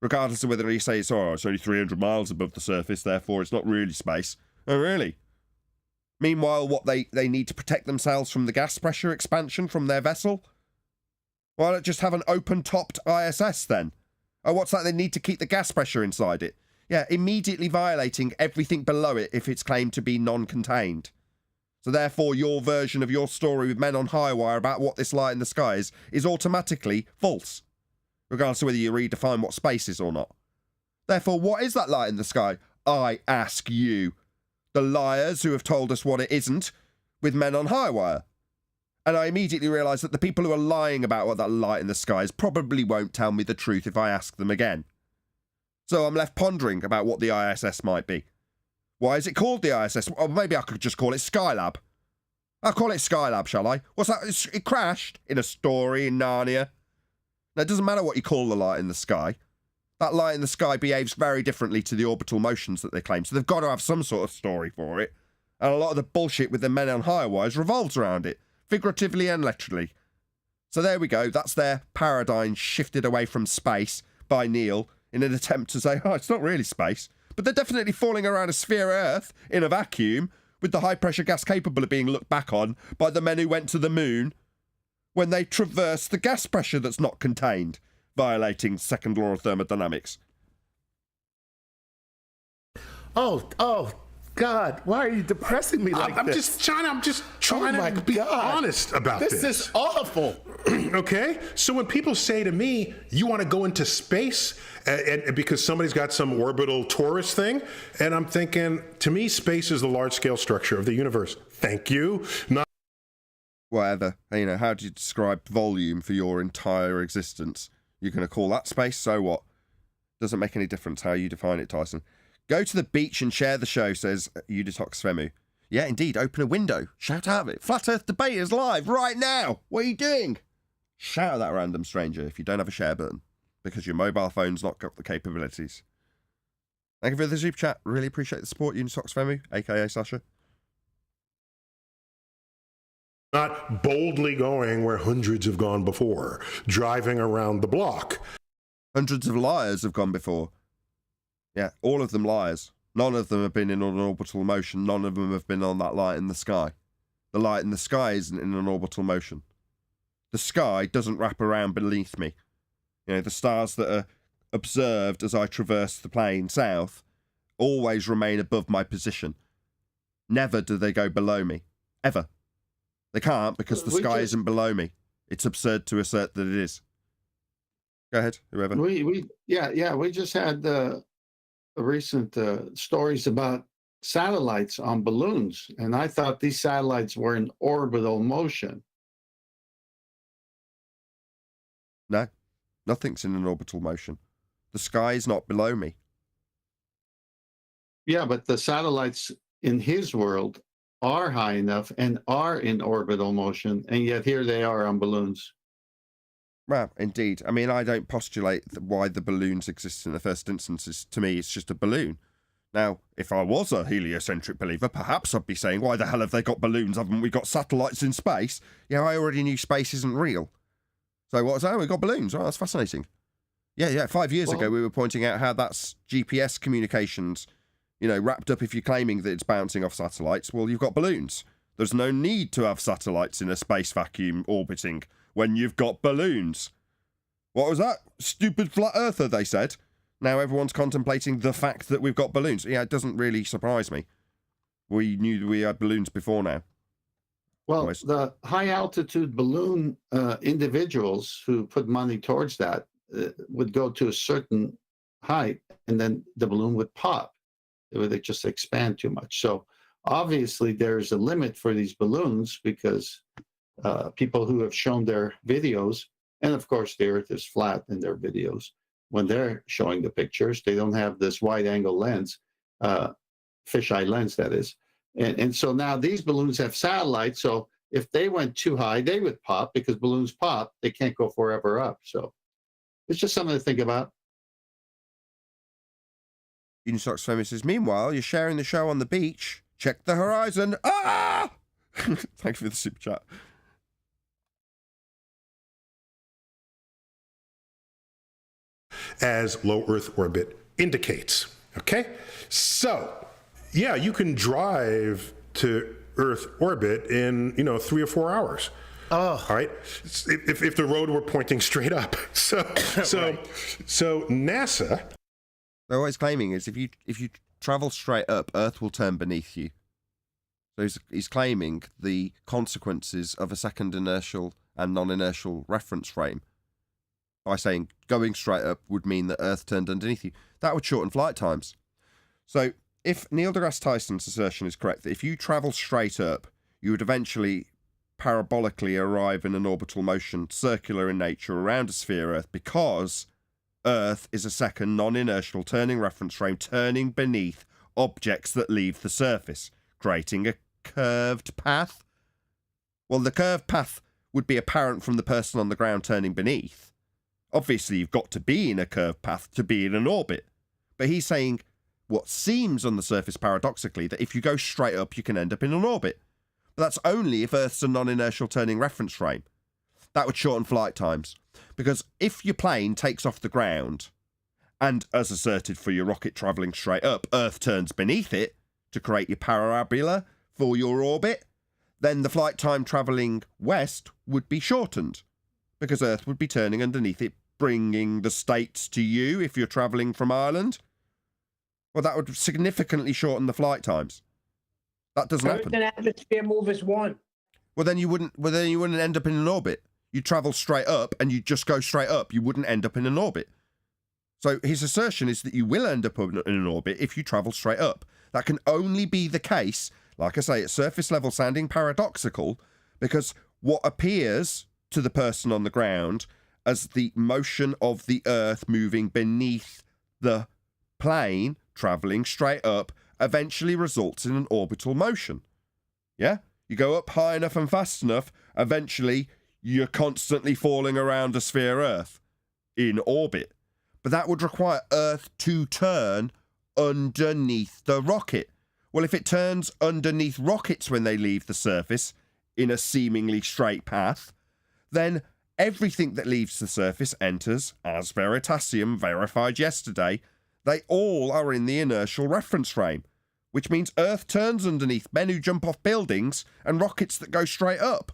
Regardless of whether you say it's only 300 miles above the surface, therefore it's not really space. Oh, really? Meanwhile, what they need to protect themselves from the gas pressure expansion from their vessel? Why not just have an open-topped ISS then? Oh, what's that? They need to keep the gas pressure inside it. Yeah, immediately violating everything below it if it's claimed to be non-contained. So therefore, your version of your story with men on high wire about what this light in the sky is automatically false, regardless of whether you redefine what space is or not. Therefore, what is that light in the sky? I ask you. The liars who have told us what it isn't, with men on high wire. And I immediately realise that the people who are lying about what that light in the sky is probably won't tell me the truth if I ask them again. So I'm left pondering about what the ISS might be. Why is it called the ISS? Or maybe I could just call it Skylab. I'll call it Skylab, shall I? What's that? It crashed in a story in Narnia. Now, it doesn't matter what you call the light in the sky. That light in the sky behaves very differently to the orbital motions that they claim. So they've got to have some sort of story for it. And a lot of the bullshit with the men on high wires revolves around it, figuratively and literally. So there we go. That's their paradigm shifted away from space by Neil in an attempt to say, oh, it's not really space. But they're definitely falling around a sphere Earth in a vacuum with the high-pressure gas capable of being looked back on by the men who went to the moon when they traversed the gas pressure that's not contained, violating second law of thermodynamics. Oh, God, why are you depressing me like I'm this? just trying my to be God. honest about this. This is awful. Okay? So when people say to me, you want to go into space and because somebody's got some orbital tourist thing, and I'm thinking, to me, space is the large-scale structure of the universe. Thank you. Not Whatever. You know, how do you describe volume for your entire existence? You're going to call that space? So what? Doesn't make any difference how you define it, Tyson. Go to the beach and share the show, says Uditox Femu. Yeah, indeed. Open a window. Shout out of it. Flat Earth Debate is live right now. What are you doing? Shout at that random stranger if you don't have a share button, because your mobile phone's not got the capabilities. Thank you for the super chat. Really appreciate the support, Unitox Femu, aka Sasha. not boldly going where hundreds have gone before, driving around the block. Hundreds of liars have gone before. Yeah, all of them liars. None of them have been in an orbital motion. None of them have been on that light in the sky. The light in the sky isn't in an orbital motion. The sky doesn't wrap around beneath me. You know, the stars that are observed as I traverse the plane south always remain above my position. Never do they go below me. Ever. They can't, because the sky isn't below me. It's absurd to assert that it is. Go ahead, whoever. We just had recent stories about satellites on balloons, and I thought these satellites were in orbital motion. No, nothing's in an orbital motion. The sky is not below me. Yeah, but the satellites in his world are high enough and are in orbital motion, and yet here they are on balloons. Well, indeed. I mean, I don't postulate why the balloons exist in the first instance. To me, it's just a balloon. Now, if I was a heliocentric believer, perhaps I'd be saying, why the hell have they got balloons? Haven't we got satellites in space? Yeah, I already knew space isn't real. So what was that? We got balloons. Oh, that's fascinating. Yeah. 5 years ago, we were pointing out how that's GPS communications, you know, wrapped up if you're claiming that it's bouncing off satellites. Well, you've got balloons. There's no need to have satellites in a space vacuum orbiting when you've got balloons. What was that? Stupid flat earther, they said. Now everyone's contemplating the fact that we've got balloons. Yeah, it doesn't really surprise me. We knew we had balloons before now. Well, the high altitude balloon individuals who put money towards that would go to a certain height, and then the balloon would pop. It would just expand too much. So obviously there's a limit for these balloons, because people who have shown their videos, and of course the Earth is flat in their videos, when they're showing the pictures, they don't have this wide angle lens, fisheye lens, that is. And so now these balloons have satellites. So if they went too high, they would pop, because balloons pop. They can't go forever up. So it's just something to think about. Unisox Famous says, meanwhile, you're sharing the show on the beach. Check the horizon. Ah! Thanks for the super chat. As low Earth orbit indicates. Okay? So, yeah, you can drive to Earth orbit in, 3 or 4 hours. Oh. All right? If the road were pointing straight up. So NASA... They're always claiming is if you travel straight up, Earth will turn beneath you. So he's claiming the consequences of a second inertial and non-inertial reference frame by saying going straight up would mean that Earth turned underneath you. That would shorten flight times. So if Neil deGrasse Tyson's assertion is correct, that if you travel straight up, you would eventually parabolically arrive in an orbital motion, circular in nature, around a sphere Earth, because Earth is a second non-inertial turning reference frame turning beneath objects that leave the surface, creating a curved path. Well, the curved path would be apparent from the person on the ground turning beneath. Obviously, you've got to be in a curved path to be in an orbit. But he's saying what seems on the surface paradoxically, that if you go straight up, you can end up in an orbit. But that's only if Earth's a non-inertial turning reference frame. That would shorten flight times. Because if your plane takes off the ground, and as asserted for your rocket travelling straight up, Earth turns beneath it to create your parabola for your orbit, then the flight time travelling west would be shortened, because Earth would be turning underneath it, bringing the States to you if you're travelling from Ireland. Well, that would significantly shorten the flight times. That doesn't Earth happen. and atmosphere move as one. Well, then you wouldn't end up in an orbit. You'd travel straight up, and you'd just go straight up. You wouldn't end up in an orbit. So his assertion is that you will end up in an orbit if you travel straight up. That can only be the case, like I say, at surface level sounding paradoxical, because what appears to the person on the ground as the motion of the Earth moving beneath the plane, travelling straight up, eventually results in an orbital motion. Yeah? You go up high enough and fast enough, eventually you're constantly falling around a sphere Earth in orbit. But that would require Earth to turn underneath the rocket. Well, if it turns underneath rockets when they leave the surface in a seemingly straight path, then everything that leaves the surface enters, as Veritasium verified yesterday, they all are in the inertial reference frame, which means Earth turns underneath men who jump off buildings and rockets that go straight up.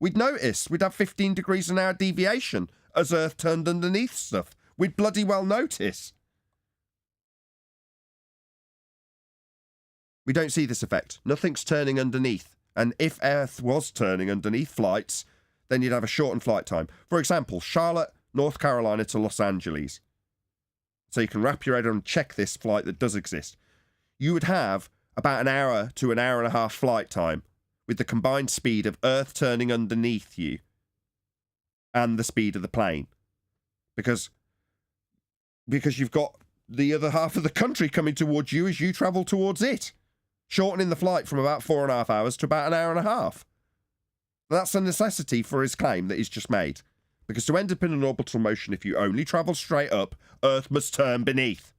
We'd notice. We'd have 15 degrees an hour deviation as Earth turned underneath stuff. We'd bloody well notice. We don't see this effect. Nothing's turning underneath. And if Earth was turning underneath flights, then you'd have a shortened flight time. For example, Charlotte, North Carolina to Los Angeles. So you can wrap your head around and check this flight that does exist. You would have about an hour to an hour and a half flight time with the combined speed of Earth turning underneath you and the speed of the plane. Because you've got the other half of the country coming towards you as you travel towards it, shortening the flight from about 4.5 hours to about an hour and a half. That's a necessity for his claim that he's just made. Because to end up in an orbital motion, if you only travel straight up, Earth must turn beneath.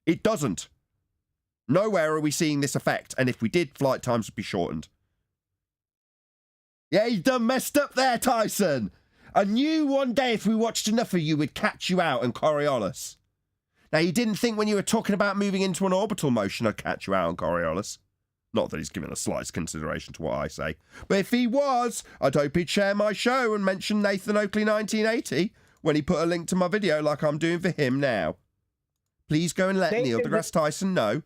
It doesn't. Nowhere are we seeing this effect, and if we did, flight times would be shortened. Yeah, you done messed up there, Tyson. I knew one day if we watched enough of you, we'd catch you out in Coriolis. Now, you didn't think when you were talking about moving into an orbital motion, I'd catch you out on Coriolis. Not that he's given a slight consideration to what I say. But if he was, I'd hope he'd share my show and mention Nathan Oakley 1980 when he put a link to my video like I'm doing for him now. Please go and let Neil deGrasse Tyson know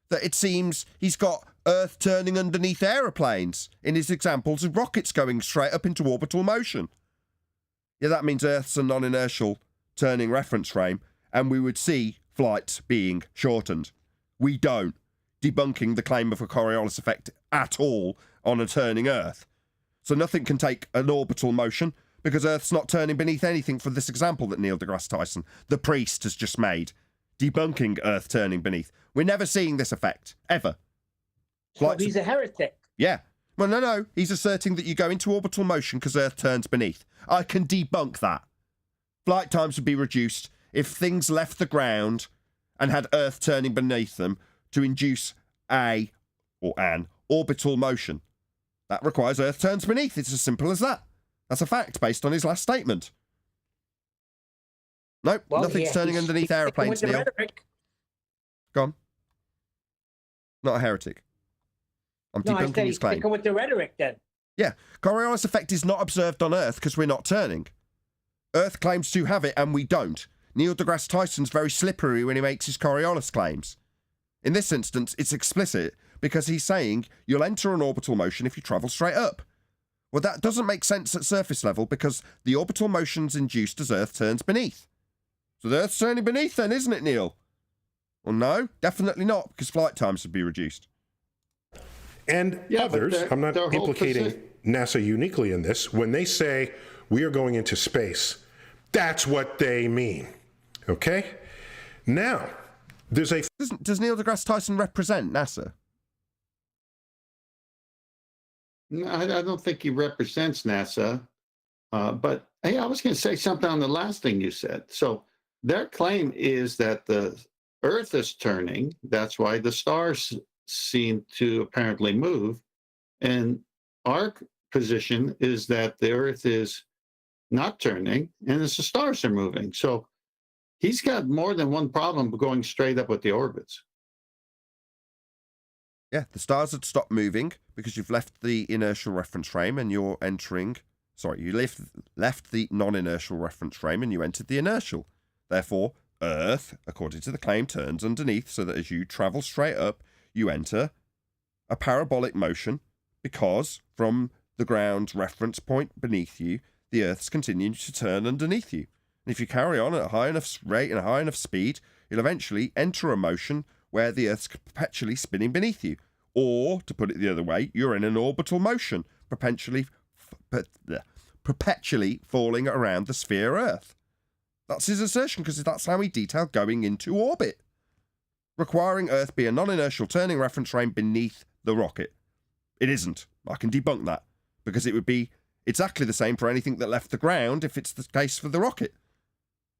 that it seems he's got Earth turning underneath aeroplanes in his examples of rockets going straight up into orbital motion. Yeah, that means Earth's a non-inertial turning reference frame, and we would see flights being shortened. We don't, debunking the claim of a Coriolis effect at all on a turning Earth. So nothing can take an orbital motion because Earth's not turning beneath anything for this example that Neil deGrasse Tyson, the priest, has just made, debunking Earth turning beneath. We're never seeing this effect, ever. So he's a heretic. Yeah. Well, no. He's asserting that you go into orbital motion because Earth turns beneath. I can debunk that. Flight times would be reduced if things left the ground and had Earth turning beneath them to induce an orbital motion. That requires Earth turns beneath. It's as simple as that. That's a fact based on his last statement. Nope, Well, nothing's yeah, turning underneath aeroplanes, Neil. Gone. Not a heretic. I'm No, I debunking said his he's claim. sticking with the rhetoric then. Yeah, Coriolis effect is not observed on Earth because we're not turning. Earth claims to have it and we don't. Neil deGrasse Tyson's very slippery when he makes his Coriolis claims. In this instance, it's explicit because he's saying you'll enter an orbital motion if you travel straight up. Well, that doesn't make sense at surface level because the orbital motion's induced as Earth turns beneath. So the Earth's turning beneath then, isn't it, Neil? Well, no, definitely not, because flight times would be reduced. And Yeah, but others, I'm not their whole implicating NASA uniquely in this, when they say we are going into space, that's what they mean. Okay? Now, there's a... Does Neil deGrasse Tyson represent NASA? No, I don't think he represents NASA. But hey, I was going to say something on the last thing you said. So their claim is that the Earth is turning. That's why the stars seem to apparently move. And our position is that the Earth is not turning and it's the stars are moving. So he's got more than one problem going straight up with the orbits. Yeah, the stars had stopped moving because you've left the inertial reference frame and you're entering... Sorry, you left the non-inertial reference frame and you entered the inertial. Therefore, Earth, according to the claim, turns underneath so that as you travel straight up, you enter a parabolic motion because from the ground's reference point beneath you, the Earth's continuing to turn underneath you. And if you carry on at a high enough rate and a high enough speed, you'll eventually enter a motion where the Earth's perpetually spinning beneath you. Or, to put it the other way, you're in an orbital motion, perpetually falling around the sphere Earth. That's his assertion, because that's how he detailed going into orbit, requiring Earth be a non-inertial turning reference frame beneath the rocket. It isn't. I can debunk that, because it would be exactly the same for anything that left the ground if it's the case for the rocket.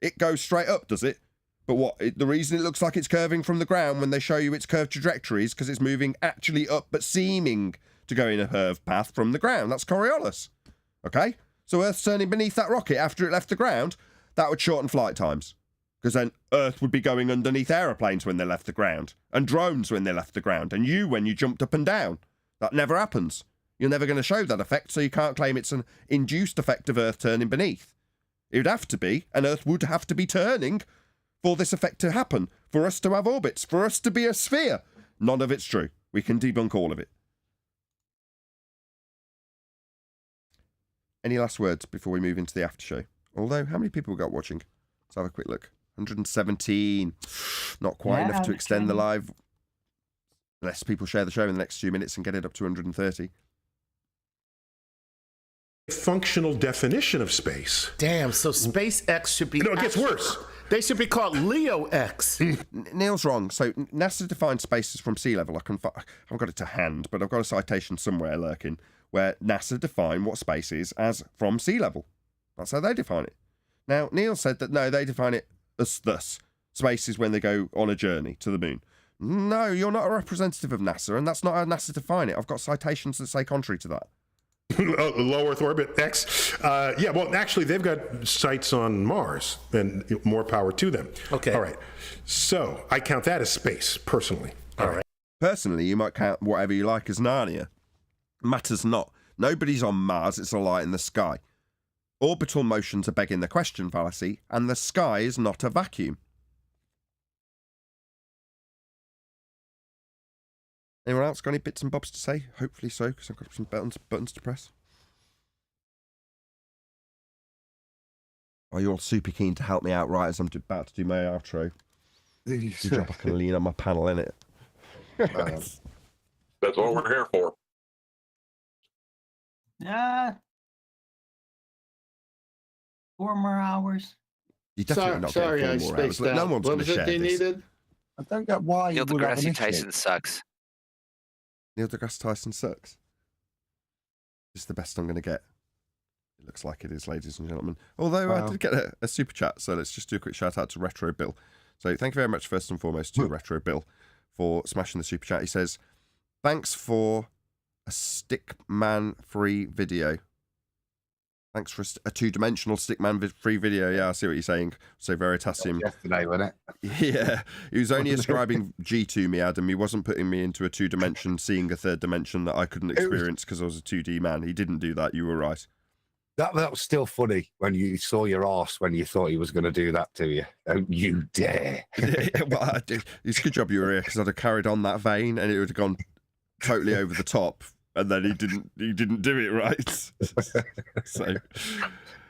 It goes straight up, does it? But the reason it looks like it's curving from the ground when they show you its curved trajectory is because it's moving actually up but seeming to go in a curved path from the ground. That's Coriolis. Okay? So Earth's turning beneath that rocket after it left the ground. That would shorten flight times. Because then Earth would be going underneath aeroplanes when they left the ground. And drones when they left the ground. And you when you jumped up and down. That never happens. You're never going to show that effect, so you can't claim it's an induced effect of Earth turning beneath. It would have to be, and Earth would have to be turning for this effect to happen, for us to have orbits, for us to be a sphere. None of it's true. We can debunk all of it. Any last words before we move into the after show? Although, how many people we got watching? Let's have a quick look. 117. Not quite enough to extend the live. Unless people share the show in the next few minutes and get it up to 130. Functional definition of space. Damn, so SpaceX should be... No, it gets worse. They should be called Leo X. Neil's wrong. So NASA defines space as from sea level. I haven't got it to hand, but I've got a citation somewhere lurking where NASA define what space is as from sea level. That's how they define it. Now, Neil said that, no, they define it as thus. Space is when they go on a journey to the moon. No, you're not a representative of NASA, and that's not how NASA define it. I've got citations that say contrary to that. Low Earth orbit, X. Yeah, well, actually, they've got sites on Mars, and more power to them. Okay. All right. So I count that as space, personally. All right. Personally, you might count whatever you like as Narnia. Matters not. Nobody's on Mars, it's a light in the sky. Orbital motions are begging the question fallacy, and the sky is not a vacuum. Anyone else got any bits and bobs to say? Hopefully so, because I've got some buttons to press. Are you all super keen to help me out right as I'm about to do my outro? Good job I can lean on my panel, innit? That's what we're here for. 4 more hours. You definitely not Sorry, I getting 4 more hours. spaced Look, out. no one's What going was to it share they this. needed? I don't get why you Neil would have an deGrasse issue. Tyson sucks. Neil deGrasse Tyson sucks. It's the best I'm going to get. It looks like it is, ladies and gentlemen. Although I did get a super chat, so let's just do a quick shout out to Retro Bill. So thank you very much, first and foremost, to Retro Bill for smashing the super chat. He says, thanks for a Stickman-free video. Thanks for a two-dimensional Stickman-free video. Yeah, I see what you're saying. So Veritasium. Yesterday, wasn't it? Yeah, he was only ascribing G to me, Adam. He wasn't putting me into a two-dimension, seeing a third dimension that I couldn't experience because I was a 2D man. He didn't do that. You were right. That was still funny when you saw your arse when you thought he was going to do that to you. Don't you dare. Well, it's a good job you were here because I'd have carried on that vein and it would have gone totally over the top. And then he didn't do it right. So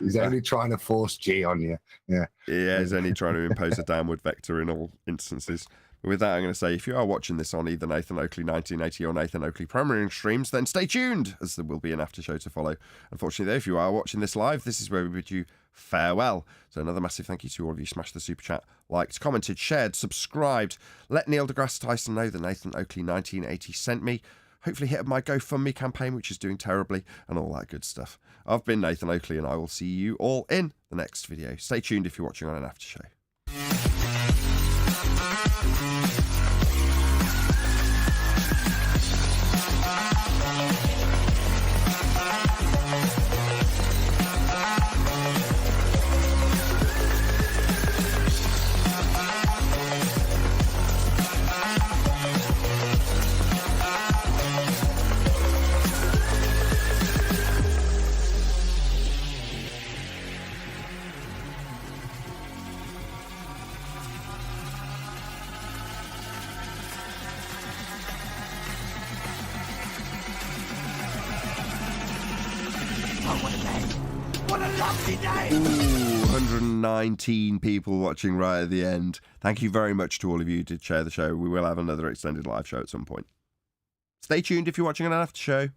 he's only trying to force G on you. Yeah. Yeah, he's only trying to impose a downward vector in all instances. But with that, I'm going to say, if you are watching this on either Nathan Oakley 1980 or Nathan Oakley Premiering streams, then stay tuned, as there will be an after show to follow. Unfortunately, though, if you are watching this live, this is where we bid you farewell. So another massive thank you to all of you. Smashed the super chat, liked, commented, shared, subscribed. Let Neil deGrasse Tyson know that Nathan Oakley 1980 sent me. Hopefully hit up my GoFundMe campaign, which is doing terribly, and all that good stuff. I've been Nathan Oakley, and I will see you all in the next video. Stay tuned if you're watching on an after show. Ooh, 119 people watching right at the end. Thank you very much to all of you who did share the show. We will have another extended live show at some point. Stay tuned if you're watching an after show.